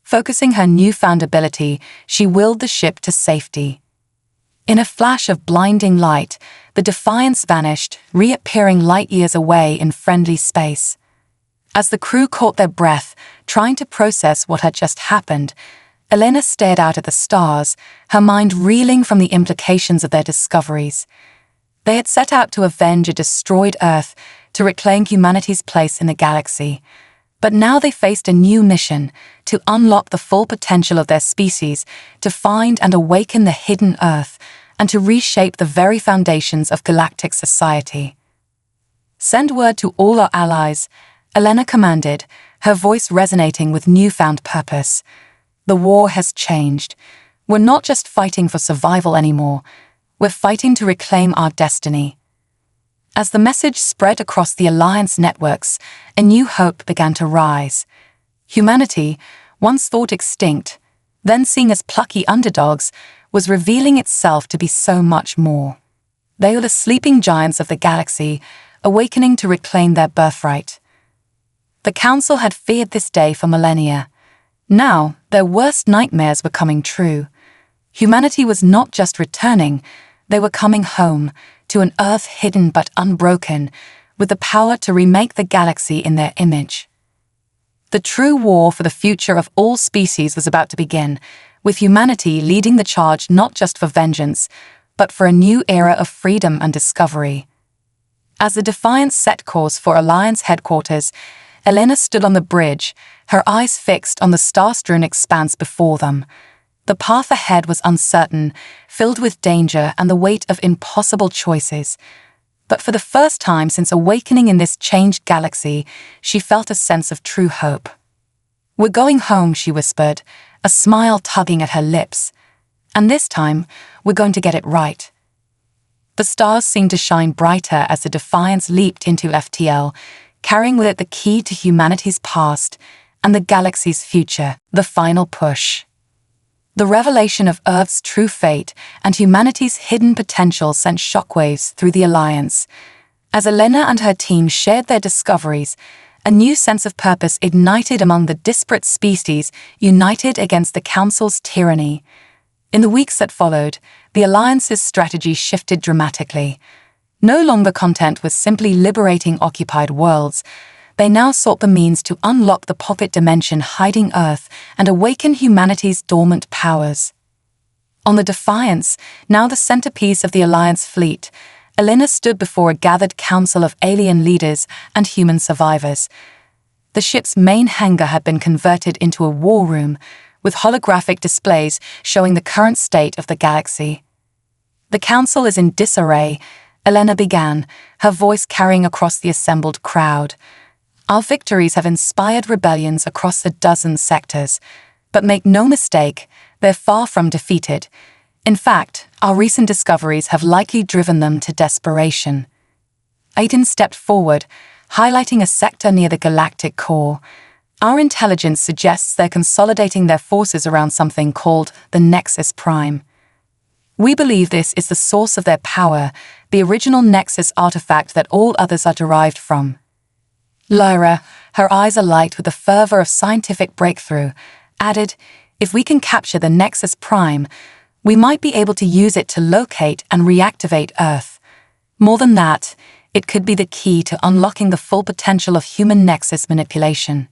Focusing her newfound ability, she willed the ship to safety. In a flash of blinding light, the Defiance vanished, reappearing light years away in friendly space. As the crew caught their breath, trying to process what had just happened, Elena stared out at the stars, her mind reeling from the implications of their discoveries. They had set out to avenge a destroyed Earth, to reclaim humanity's place in the galaxy. But now they faced a new mission, to unlock the full potential of their species, to find and awaken the hidden Earth, and to reshape the very foundations of galactic society. "Send word to all our allies," Elena commanded, her voice resonating with newfound purpose. "The war has changed. We're not just fighting for survival anymore. We're fighting to reclaim our destiny." As the message spread across the Alliance networks, a new hope began to rise. Humanity, once thought extinct, then seen as plucky underdogs, was revealing itself to be so much more. They were the sleeping giants of the galaxy, awakening to reclaim their birthright. The Council had feared this day for millennia. Now, their worst nightmares were coming true. Humanity was not just returning, they were coming home, to an Earth hidden but unbroken, with the power to remake the galaxy in their image. The true war for the future of all species was about to begin, with humanity leading the charge not just for vengeance, but for a new era of freedom and discovery. As the Defiance set course for Alliance headquarters, Elena stood on the bridge, her eyes fixed on the star-strewn expanse before them. The path ahead was uncertain, filled with danger and the weight of impossible choices. But for the first time since awakening in this changed galaxy, she felt a sense of true hope. "We're going home," she whispered, a smile tugging at her lips. "And this time, we're going to get it right." The stars seemed to shine brighter as the Defiance leaped into FTL, carrying with it the key to humanity's past and the galaxy's future, the final push. The revelation of Earth's true fate and humanity's hidden potential sent shockwaves through the Alliance. As Elena and her team shared their discoveries, a new sense of purpose ignited among the disparate species united against the Council's tyranny. In the weeks that followed, the Alliance's strategy shifted dramatically. No longer content with simply liberating occupied worlds, they now sought the means to unlock the pocket dimension hiding Earth and awaken humanity's dormant powers. On the Defiance, now the centerpiece of the Alliance fleet, Elena stood before a gathered council of alien leaders and human survivors. The ship's main hangar had been converted into a war room, with holographic displays showing the current state of the galaxy. "The Council is in disarray," Elena began, her voice carrying across the assembled crowd. "Our victories have inspired rebellions across a dozen sectors, but make no mistake, they're far from defeated. In fact, our recent discoveries have likely driven them to desperation." Aiden stepped forward, highlighting a sector near the galactic core. "Our intelligence suggests they're consolidating their forces around something called the Nexus Prime. We believe this is the source of their power, the original Nexus artifact that all others are derived from." Lyra, her eyes alight with the fervor of scientific breakthrough, added, "If we can capture the Nexus Prime, we might be able to use it to locate and reactivate Earth. More than that, it could be the key to unlocking the full potential of human Nexus manipulation."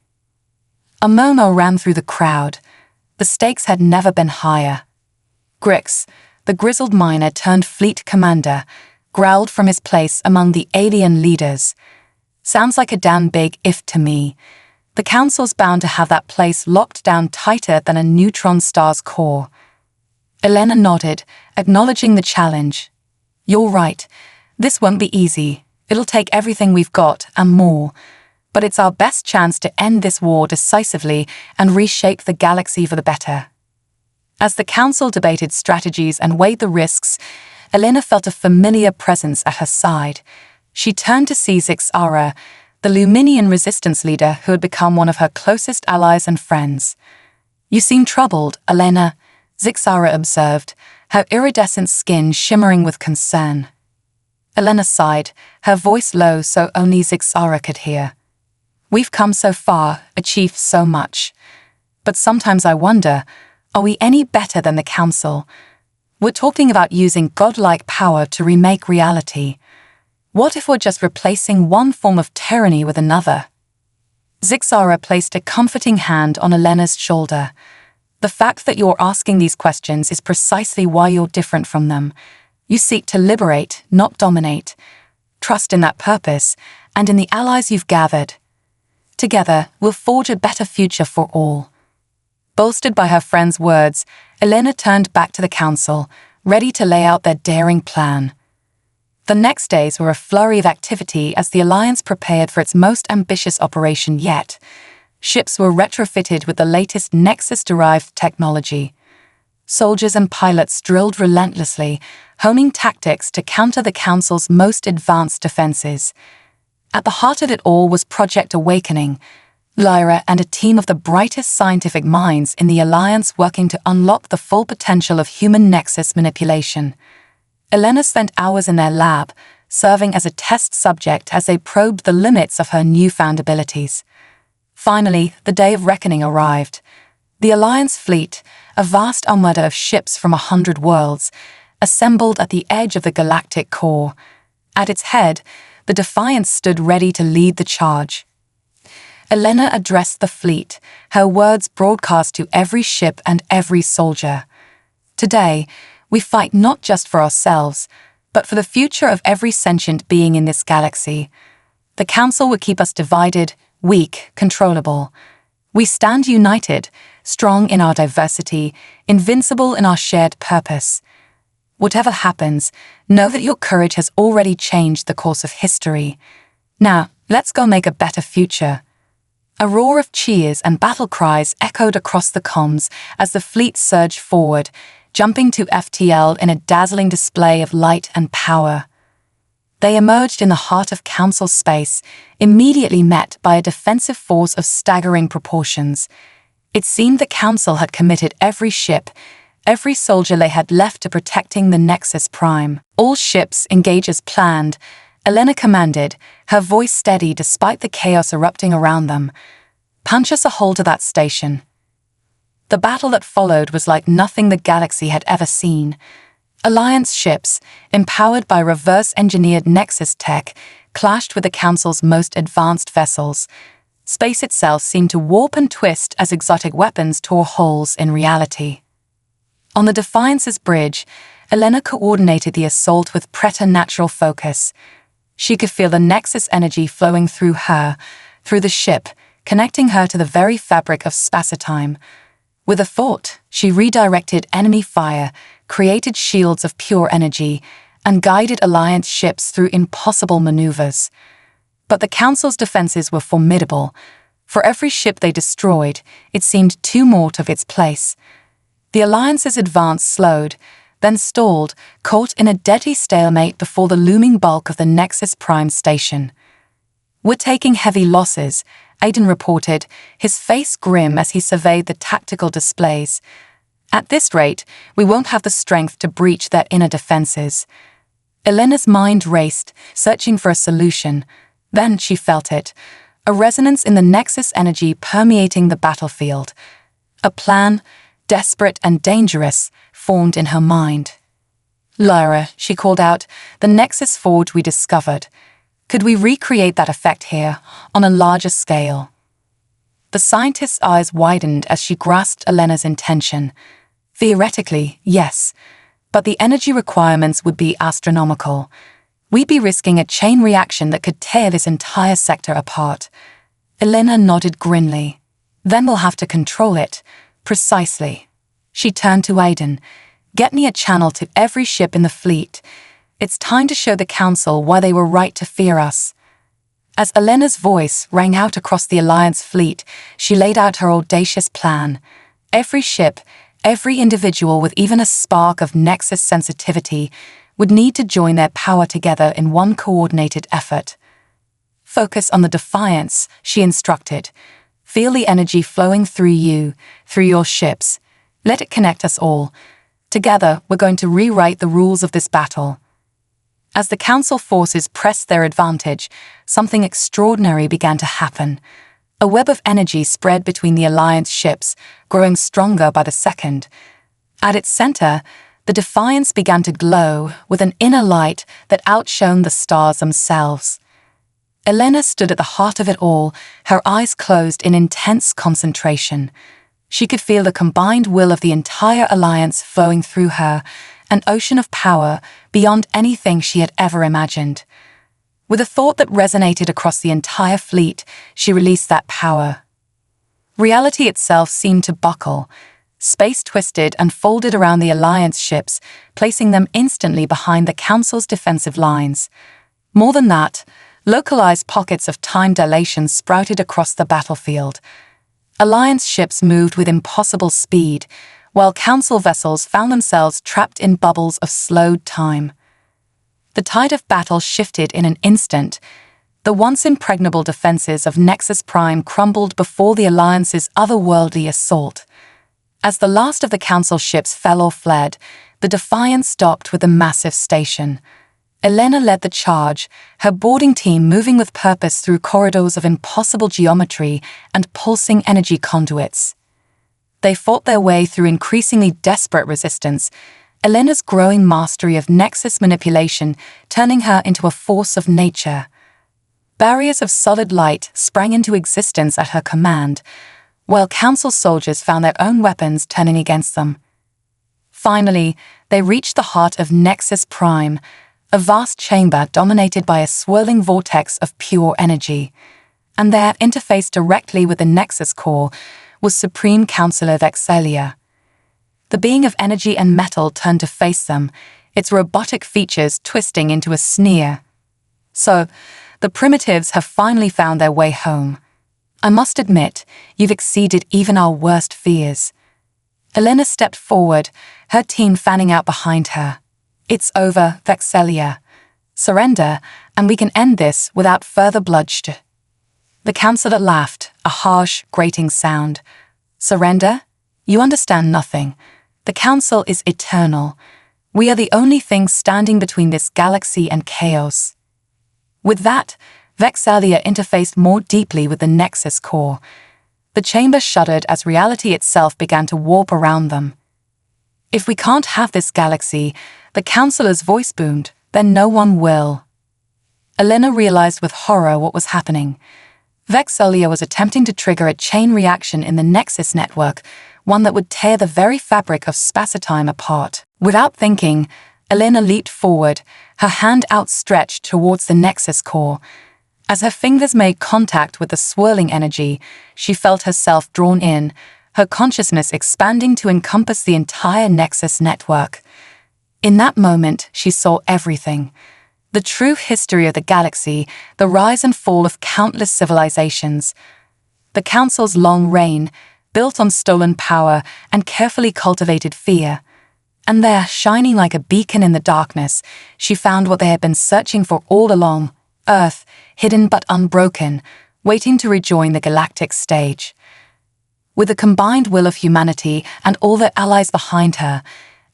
A murmur ran through the crowd. The stakes had never been higher. Grix, the grizzled miner turned fleet commander, growled from his place among the alien leaders. "Sounds like a damn big if to me. The Council's bound to have that place locked down tighter than a neutron star's core." Elena nodded, acknowledging the challenge. "You're right. This won't be easy. It'll take everything we've got and more. But it's our best chance to end this war decisively and reshape the galaxy for the better." As the Council debated strategies and weighed the risks, Elena felt a familiar presence at her side. She turned to see Zixara, the Luminian resistance leader who had become one of her closest allies and friends. "You seem troubled, Elena," Zixara observed, her iridescent skin shimmering with concern. Elena sighed, her voice low so only Zixara could hear. "We've come so far, achieved so much. But sometimes I wonder, are we any better than the Council? We're talking about using godlike power to remake reality. What if we're just replacing one form of tyranny with another?" Zixara placed a comforting hand on Elena's shoulder. "The fact that you're asking these questions is precisely why you're different from them. You seek to liberate, not dominate. Trust in that purpose, and in the allies you've gathered. Together, we'll forge a better future for all." Bolstered by her friend's words, Elena turned back to the Council, ready to lay out their daring plan. The next days were a flurry of activity as the Alliance prepared for its most ambitious operation yet. Ships were retrofitted with the latest Nexus-derived technology. Soldiers and pilots drilled relentlessly, honing tactics to counter the Council's most advanced defenses. At the heart of it all was Project Awakening, Lyra and a team of the brightest scientific minds in the Alliance working to unlock the full potential of human nexus manipulation. Elena spent hours in their lab, serving as a test subject as they probed the limits of her newfound abilities. Finally, the day of reckoning arrived. The Alliance fleet, a vast armada of ships from 100 worlds, assembled at the edge of the galactic core. At its head, the Defiance stood ready to lead the charge. Elena addressed the fleet, her words broadcast to every ship and every soldier. Today, we fight not just for ourselves, but for the future of every sentient being in this galaxy. The Council would keep us divided, weak, controllable. We stand united, strong in our diversity, invincible in our shared purpose. Whatever happens, know that your courage has already changed the course of history. Now, let's go make a better future. A roar of cheers and battle cries echoed across the comms as the fleet surged forward, jumping to FTL in a dazzling display of light and power. They emerged in the heart of Council space, immediately met by a defensive force of staggering proportions. It seemed the Council had committed every ship, every soldier they had left to protecting the Nexus Prime. All ships engage as planned, Elena commanded, her voice steady despite the chaos erupting around them. Punch us a hole to that station. The battle that followed was like nothing the galaxy had ever seen. Alliance ships, empowered by reverse-engineered Nexus tech, clashed with the Council's most advanced vessels. Space itself seemed to warp and twist as exotic weapons tore holes in reality. On the Defiance's bridge, Elena coordinated the assault with preternatural focus. She could feel the Nexus energy flowing through her, through the ship, connecting her to the very fabric of space-time. With a thought, she redirected enemy fire, created shields of pure energy, and guided Alliance ships through impossible maneuvers. But the Council's defenses were formidable. For every ship they destroyed, it seemed two more took its place. The Alliance's advance slowed, then stalled, caught in a deadly stalemate before the looming bulk of the Nexus Prime station. "We're taking heavy losses," Aiden reported, his face grim as he surveyed the tactical displays. "At this rate, we won't have the strength to breach their inner defenses." Elena's mind raced, searching for a solution. Then she felt it, a resonance in the Nexus energy permeating the battlefield. A plan, desperate and dangerous, formed in her mind. "Lyra," she called out, "the Nexus Forge we discovered. Could we recreate that effect here, on a larger scale?" The scientist's eyes widened as she grasped Elena's intention. Theoretically, yes, but the energy requirements would be astronomical. We'd be risking a chain reaction that could tear this entire sector apart. Elena nodded grimly. "Then we'll have to control it. Precisely." She turned to Aiden. "Get me a channel to every ship in the fleet. It's time to show the Council why they were right to fear us." As Elena's voice rang out across the Alliance fleet, she laid out her audacious plan. Every ship, every individual with even a spark of Nexus sensitivity would need to join their power together in one coordinated effort. "Focus on the Defiance," she instructed. "Feel the energy flowing through you, through your ships. Let it connect us all. Together, we're going to rewrite the rules of this battle." As the Council forces pressed their advantage, something extraordinary began to happen. A web of energy spread between the Alliance ships, growing stronger by the second. At its center, the Defiance began to glow with an inner light that outshone the stars themselves. Elena stood at the heart of it all, her eyes closed in intense concentration. She could feel the combined will of the entire Alliance flowing through her, an ocean of power beyond anything she had ever imagined. With a thought that resonated across the entire fleet, she released that power. Reality itself seemed to buckle. Space twisted and folded around the Alliance ships, placing them instantly behind the Council's defensive lines. More than that, localized pockets of time dilation sprouted across the battlefield. Alliance ships moved with impossible speed, while Council vessels found themselves trapped in bubbles of slowed time. The tide of battle shifted in an instant. The once impregnable defenses of Nexus Prime crumbled before the Alliance's otherworldly assault. As the last of the Council ships fell or fled, the Defiance docked with the massive station. Elena led the charge, her boarding team moving with purpose through corridors of impossible geometry and pulsing energy conduits. They fought their way through increasingly desperate resistance, Elena's growing mastery of Nexus manipulation turning her into a force of nature. Barriers of solid light sprang into existence at her command, while Council soldiers found their own weapons turning against them. Finally, they reached the heart of Nexus Prime, a vast chamber dominated by a swirling vortex of pure energy. And there, interfaced directly with the Nexus core, was Supreme Counselor Vexalia. The being of energy and metal turned to face them, its robotic features twisting into a sneer. So, the primitives have finally found their way home. I must admit, you've exceeded even our worst fears. Elena stepped forward, her team fanning out behind her. It's over, Vexalia. Surrender, and we can end this without further bloodshed. The Counselor laughed, a harsh, grating sound. Surrender? You understand nothing. The Council is eternal. We are the only thing standing between this galaxy and chaos. With that, Vexalia interfaced more deeply with the Nexus core. The chamber shuddered as reality itself began to warp around them. If we can't have this galaxy, the Counselor's voice boomed, then no one will. Elena realized with horror what was happening. Vexalia was attempting to trigger a chain reaction in the Nexus network, one that would tear the very fabric of spacetime apart. Without thinking, Elena leaped forward, her hand outstretched towards the Nexus core. As her fingers made contact with the swirling energy, she felt herself drawn in, her consciousness expanding to encompass the entire Nexus network. In that moment, she saw everything. The true history of the galaxy, the rise and fall of countless civilizations. The Council's long reign, built on stolen power and carefully cultivated fear. And there, shining like a beacon in the darkness, she found what they had been searching for all along, Earth, hidden but unbroken, waiting to rejoin the galactic stage. With the combined will of humanity and all their allies behind her,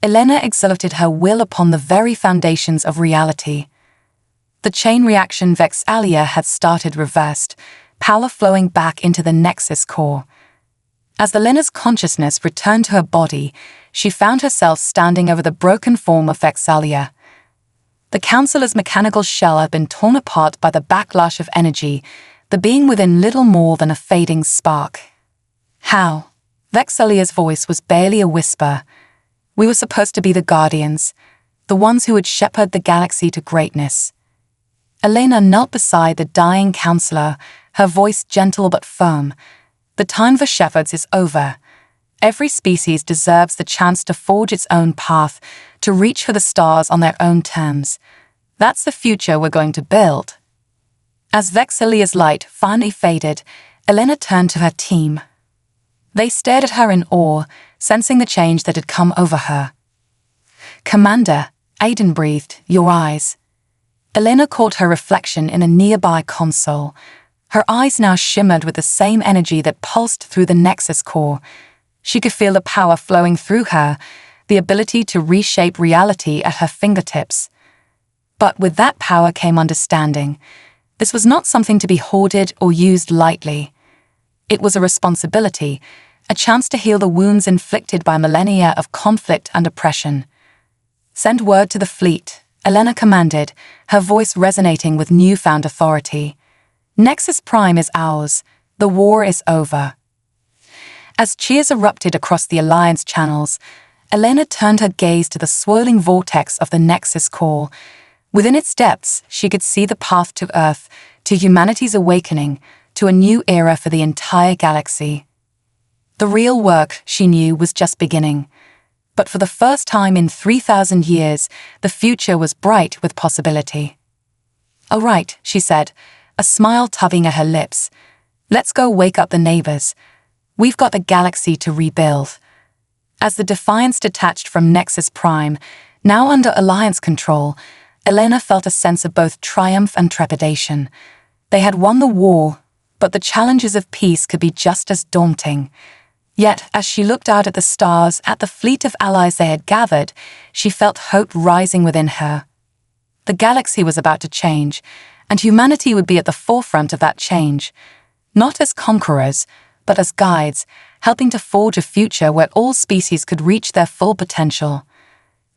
Elena exerted her will upon the very foundations of reality. The chain reaction Vexalia had started reversed, power flowing back into the Nexus core. As Elena's consciousness returned to her body, she found herself standing over the broken form of Vexalia. The Counselor's mechanical shell had been torn apart by the backlash of energy, the being within little more than a fading spark. How? Vexalia's voice was barely a whisper. We were supposed to be the Guardians, the ones who would shepherd the galaxy to greatness. Elena knelt beside the dying Counselor, her voice gentle but firm. The time for shepherds is over. Every species deserves the chance to forge its own path, to reach for the stars on their own terms. That's the future we're going to build. As Vexalia's light finally faded, Elena turned to her team. They stared at her in awe, sensing the change that had come over her. Commander, Aiden breathed, your eyes. Elena caught her reflection in a nearby console. Her eyes now shimmered with the same energy that pulsed through the Nexus core. She could feel the power flowing through her, the ability to reshape reality at her fingertips. But with that power came understanding. This was not something to be hoarded or used lightly. It was a responsibility, a chance to heal the wounds inflicted by millennia of conflict and oppression. Send word to the fleet, Elena commanded, her voice resonating with newfound authority. Nexus Prime is ours. The war is over. As cheers erupted across the Alliance channels, Elena turned her gaze to the swirling vortex of the Nexus core. Within its depths, she could see the path to Earth, to humanity's awakening, to a new era for the entire galaxy. The real work, she knew, was just beginning. But for the first time in 3,000 years, the future was bright with possibility. "All right," she said, a smile tugging at her lips. "Let's go wake up the neighbors. We've got a galaxy to rebuild." As the Defiance detached from Nexus Prime, now under Alliance control, Elena felt a sense of both triumph and trepidation. They had won the war, but the challenges of peace could be just as daunting. Yet, as she looked out at the stars, at the fleet of allies they had gathered, she felt hope rising within her. The galaxy was about to change, and humanity would be at the forefront of that change, not as conquerors, but as guides, helping to forge a future where all species could reach their full potential.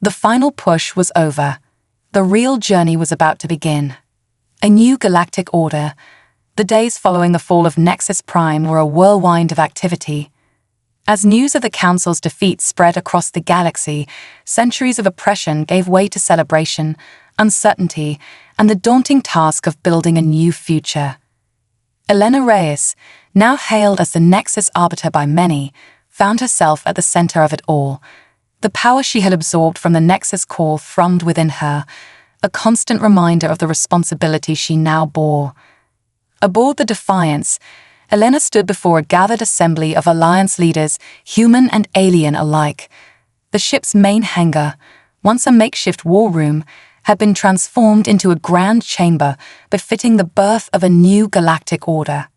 The final push was over. The real journey was about to begin. A new galactic order. The days following the fall of Nexus Prime were a whirlwind of activity. As news of the Council's defeat spread across the galaxy, centuries of oppression gave way to celebration, uncertainty, and the daunting task of building a new future. Elena Reyes, now hailed as the Nexus Arbiter by many, found herself at the center of it all. The power she had absorbed from the Nexus core thrummed within her, a constant reminder of the responsibility she now bore. Aboard the Defiance, Elena stood before a gathered assembly of Alliance leaders, human and alien alike. The ship's main hangar, once a makeshift war room, had been transformed into a grand chamber befitting the birth of a new galactic order.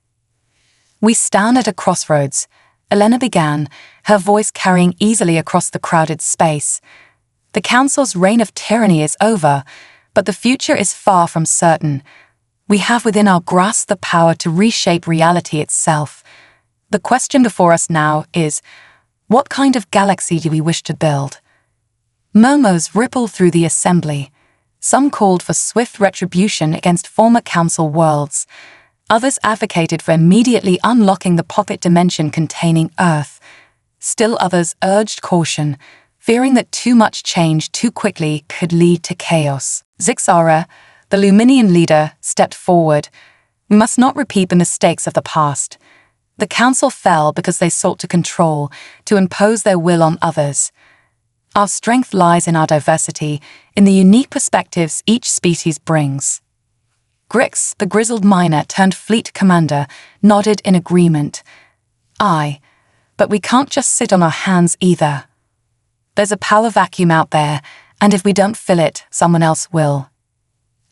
"We stand at a crossroads," Elena began, her voice carrying easily across the crowded space. "The Council's reign of tyranny is over, but the future is far from certain. We have within our grasp the power to reshape reality itself. The question before us now is, what kind of galaxy do we wish to build?" Murmurs rippled through the assembly. Some called for swift retribution against former Council worlds. Others advocated for immediately unlocking the pocket dimension containing Earth. Still others urged caution, fearing that too much change too quickly could lead to chaos. Zixara, the Luminian leader, stepped forward. "We must not repeat the mistakes of the past. The Council fell because they sought to control, to impose their will on others. Our strength lies in our diversity, in the unique perspectives each species brings." Grix, the grizzled miner turned fleet commander, nodded in agreement. "Aye, but we can't just sit on our hands either. There's a power vacuum out there, and if we don't fill it, someone else will."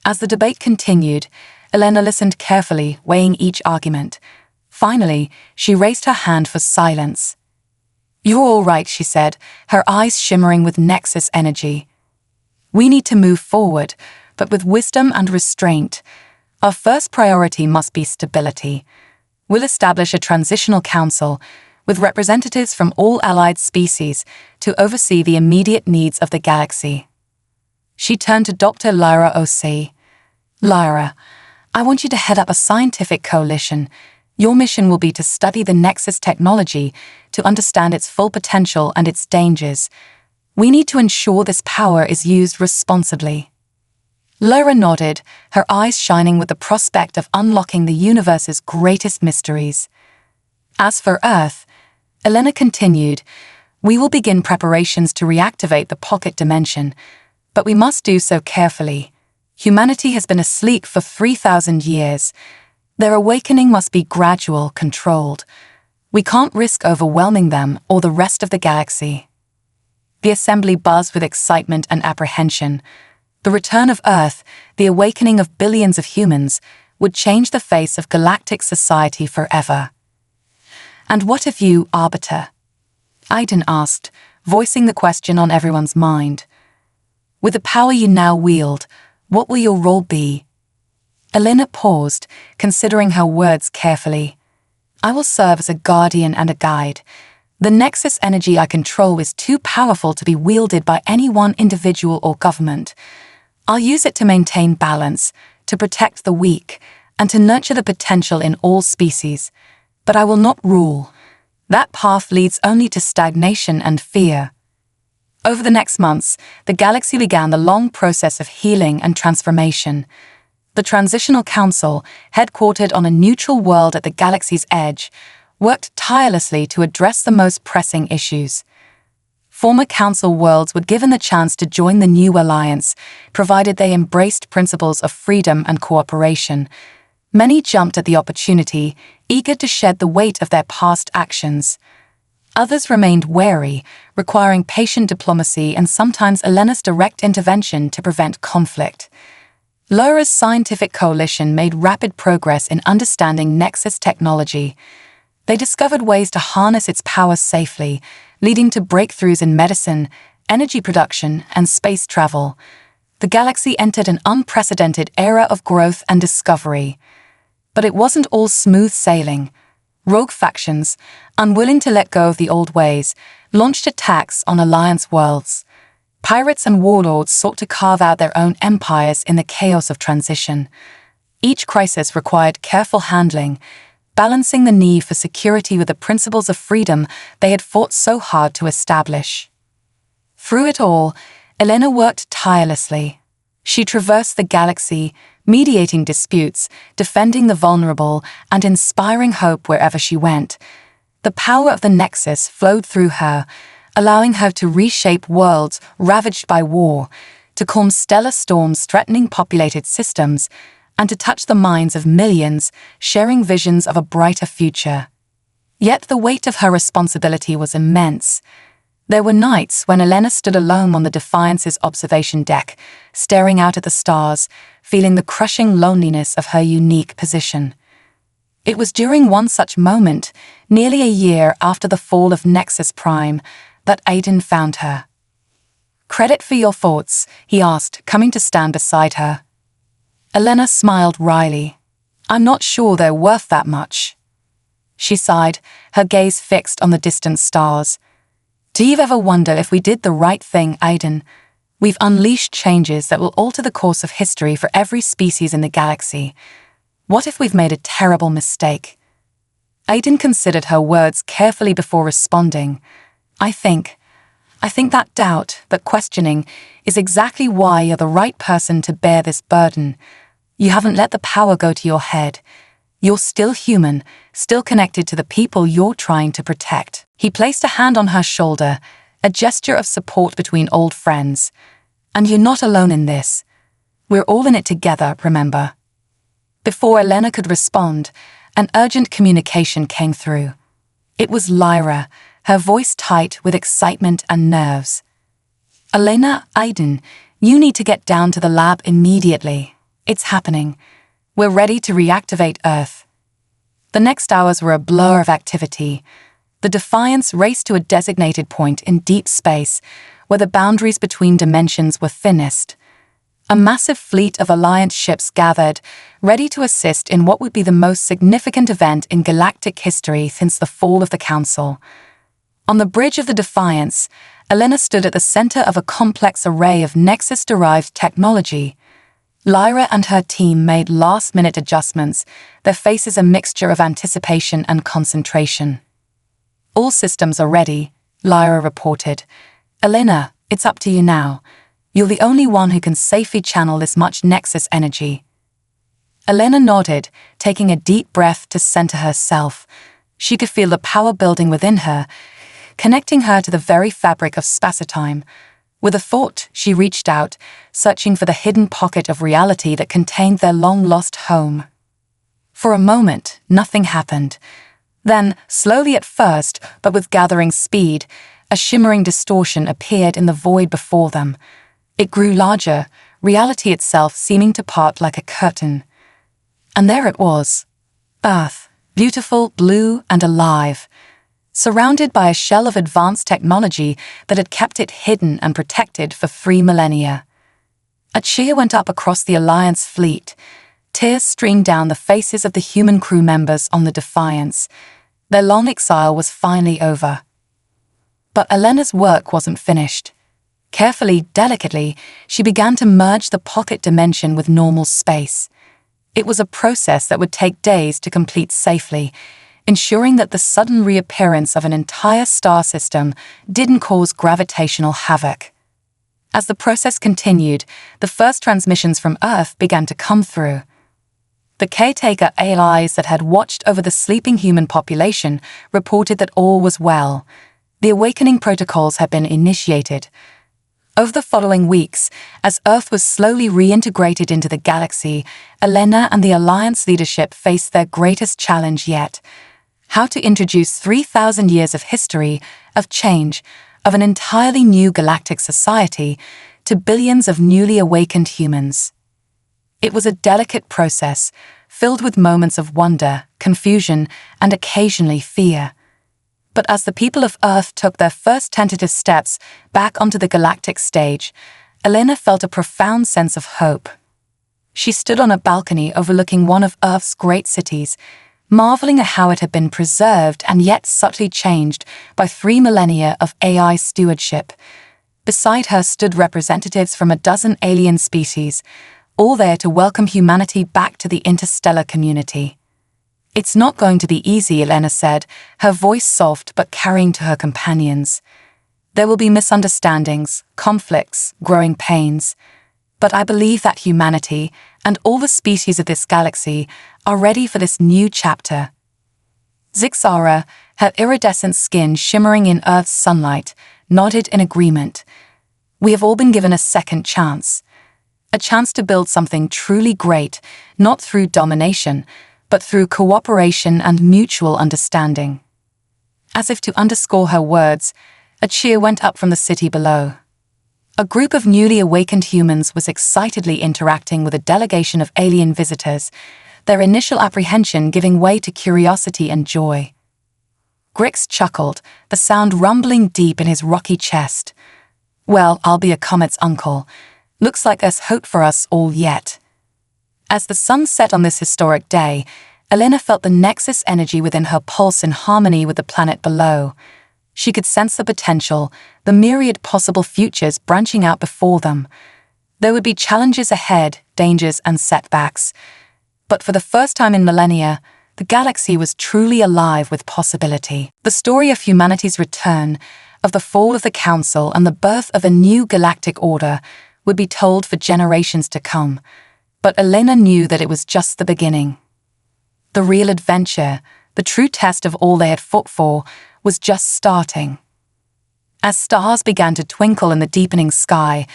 As the debate continued, Elena listened carefully, weighing each argument. Finally, she raised her hand for silence. "You're all right," she said, her eyes shimmering with Nexus energy. "We need to move forward, but with wisdom and restraint. Our first priority must be stability. We'll establish a transitional council with representatives from all allied species to oversee the immediate needs of the galaxy." She turned to Dr. Lyra O.C. "Lyra, I want you to head up a scientific coalition. Your mission will be to study the Nexus technology, to understand its full potential and its dangers. We need to ensure this power is used responsibly." Lyra nodded, her eyes shining with the prospect of unlocking the universe's greatest mysteries. As for Earth, Elena continued, "We will begin preparations to reactivate the pocket dimension, but we must do so carefully. Humanity has been asleep for 3,000 years. Their awakening must be gradual, controlled. We can't risk overwhelming them or the rest of the galaxy." The assembly buzzed with excitement and apprehension. The return of Earth, the awakening of billions of humans, would change the face of galactic society forever. "And what of you, Arbiter?" Aiden asked, voicing the question on everyone's mind. "With the power you now wield, what will your role be?" Elena paused, considering her words carefully. "I will serve as a guardian and a guide. The Nexus energy I control is too powerful to be wielded by any one individual or government. I'll use it to maintain balance, to protect the weak, and to nurture the potential in all species. But I will not rule. That path leads only to stagnation and fear." Over the next months, the galaxy began the long process of healing and transformation. The Transitional Council, headquartered on a neutral world at the galaxy's edge, worked tirelessly to address the most pressing issues. Former Council worlds were given the chance to join the new alliance, provided they embraced principles of freedom and cooperation. Many jumped at the opportunity, eager to shed the weight of their past actions. Others remained wary, requiring patient diplomacy and sometimes Elena's direct intervention to prevent conflict. Lyra's scientific coalition made rapid progress in understanding Nexus technology. They discovered ways to harness its power safely, leading to breakthroughs in medicine, energy production, and space travel. The galaxy entered an unprecedented era of growth and discovery. But it wasn't all smooth sailing. Rogue factions, unwilling to let go of the old ways, launched attacks on Alliance worlds. Pirates and warlords sought to carve out their own empires in the chaos of transition. Each crisis required careful handling, balancing the need for security with the principles of freedom they had fought so hard to establish. Through it all, Elena worked tirelessly. She traversed the galaxy, mediating disputes, defending the vulnerable, and inspiring hope wherever she went. The power of the Nexus flowed through her, allowing her to reshape worlds ravaged by war, to calm stellar storms threatening populated systems, and to touch the minds of millions, sharing visions of a brighter future. Yet the weight of her responsibility was immense. There were nights when Elena stood alone on the Defiance's observation deck, staring out at the stars, feeling the crushing loneliness of her unique position. It was during one such moment, nearly a year after the fall of Nexus Prime, that Aiden found her. "Credit for your thoughts," he asked, coming to stand beside her. Elena smiled wryly. "I'm not sure they're worth that much." She sighed, her gaze fixed on the distant stars. "Do you ever wonder if we did the right thing, Aiden? We've unleashed changes that will alter the course of history for every species in the galaxy. What if we've made a terrible mistake?" Aiden considered her words carefully before responding. I think that doubt, that questioning, is exactly why you're the right person to bear this burden. You haven't let the power go to your head. You're still human, still connected to the people you're trying to protect." He placed a hand on her shoulder, a gesture of support between old friends. "And you're not alone in this. We're all in it together, remember?" Before Elena could respond, an urgent communication came through. It was Lyra, her voice tight with excitement and nerves. "Elena, Aiden, you need to get down to the lab immediately. It's happening. We're ready to reactivate Earth." The next hours were a blur of activity. The Defiance raced to a designated point in deep space, where the boundaries between dimensions were thinnest. A massive fleet of Alliance ships gathered, ready to assist in what would be the most significant event in galactic history since the fall of the Council. On the bridge of the Defiance, Elena stood at the center of a complex array of Nexus-derived technology. Lyra and her team made last-minute adjustments, their faces a mixture of anticipation and concentration. "All systems are ready," Lyra reported. "Elena, it's up to you now. You're the only one who can safely channel this much Nexus energy." Elena nodded, taking a deep breath to center herself. She could feel the power building within her, connecting her to the very fabric of spacetime. With a thought, she reached out, searching for the hidden pocket of reality that contained their long-lost home. For a moment, nothing happened. Then, slowly at first, but with gathering speed, a shimmering distortion appeared in the void before them. It grew larger, reality itself seeming to part like a curtain. And there it was. Earth, beautiful, blue, and alive, surrounded by a shell of advanced technology that had kept it hidden and protected for 3 millennia. A cheer went up across the Alliance fleet. Tears streamed down the faces of the human crew members on the Defiance. Their long exile was finally over. But Elena's work wasn't finished. Carefully, delicately, she began to merge the pocket dimension with normal space. It was a process that would take days to complete safely, ensuring that the sudden reappearance of an entire star system didn't cause gravitational havoc. As the process continued, the first transmissions from Earth began to come through. The caretaker AIs that had watched over the sleeping human population reported that all was well. The awakening protocols had been initiated. Over the following weeks, as Earth was slowly reintegrated into the galaxy, Elena and the Alliance leadership faced their greatest challenge yet: how to introduce 3,000 years of history, of change, of an entirely new galactic society to billions of newly awakened humans. It was a delicate process, filled with moments of wonder, confusion, and occasionally fear. But as the people of Earth took their first tentative steps back onto the galactic stage, Elena felt a profound sense of hope. She stood on a balcony overlooking one of Earth's great cities, marveling at how it had been preserved and yet subtly changed by 3 millennia of AI stewardship. Beside her stood representatives from a dozen alien species, all there to welcome humanity back to the interstellar community. "It's not going to be easy," Elena said, her voice soft but carrying to her companions. "There will be misunderstandings, conflicts, growing pains. But I believe that humanity and all the species of this galaxy are ready for this new chapter." Zixara, her iridescent skin shimmering in Earth's sunlight, nodded in agreement. "We have all been given a second chance. A chance to build something truly great, not through domination, but through cooperation and mutual understanding." As if to underscore her words, a cheer went up from the city below. A group of newly awakened humans was excitedly interacting with a delegation of alien visitors, their initial apprehension giving way to curiosity and joy. Grix chuckled, the sound rumbling deep in his rocky chest. "Well, I'll be a comet's uncle. Looks like there's hope for us all yet." As the sun set on this historic day, Elena felt the nexus energy within her pulse in harmony with the planet below. She could sense the potential, the myriad possible futures branching out before them. There would be challenges ahead, dangers and setbacks. But for the first time in millennia, the galaxy was truly alive with possibility. The story of humanity's return, of the fall of the Council and the birth of a new galactic order would be told for generations to come. But Elena knew that it was just the beginning. The real adventure, the true test of all they had fought for, was just starting. As stars began to twinkle in the deepening sky,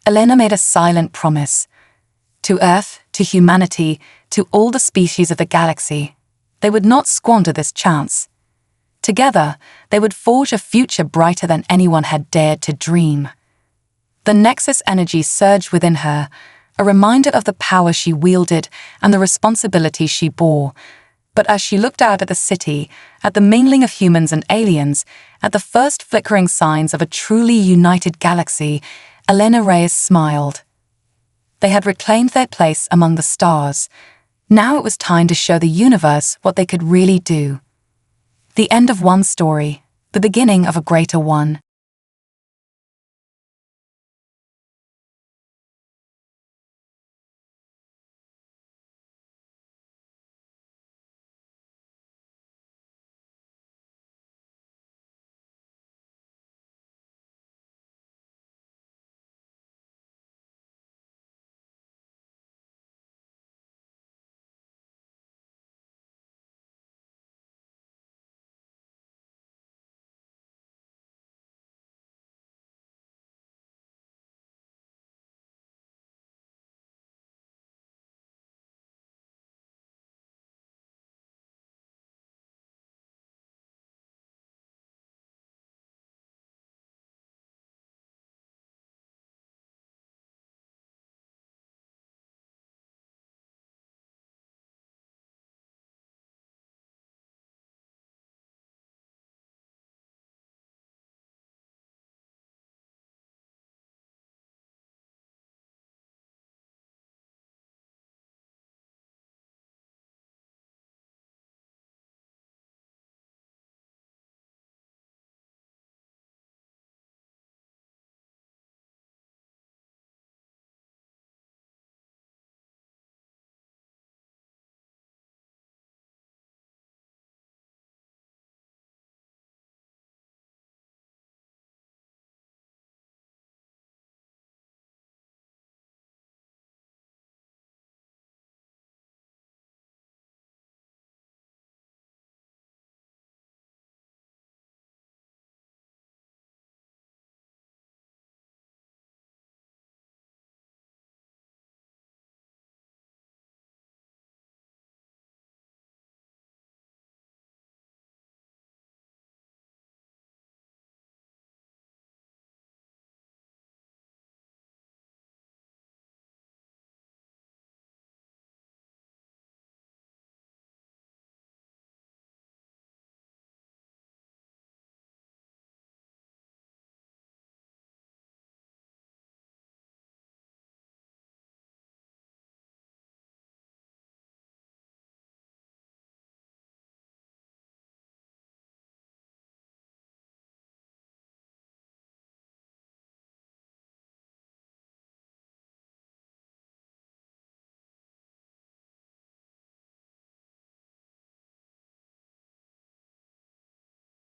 Elena made a silent promise. To Earth, to humanity, to all the species of the galaxy, they would not squander this chance. Together, they would forge a future brighter than anyone had dared to dream. The Nexus energy surged within her, a reminder of the power she wielded and the responsibility she bore. But as she looked out at the city, at the mingling of humans and aliens, at the first flickering signs of a truly united galaxy, Elena Reyes smiled. They had reclaimed their place among the stars. Now it was time to show the universe what they could really do. The end of one story, the beginning of a greater one.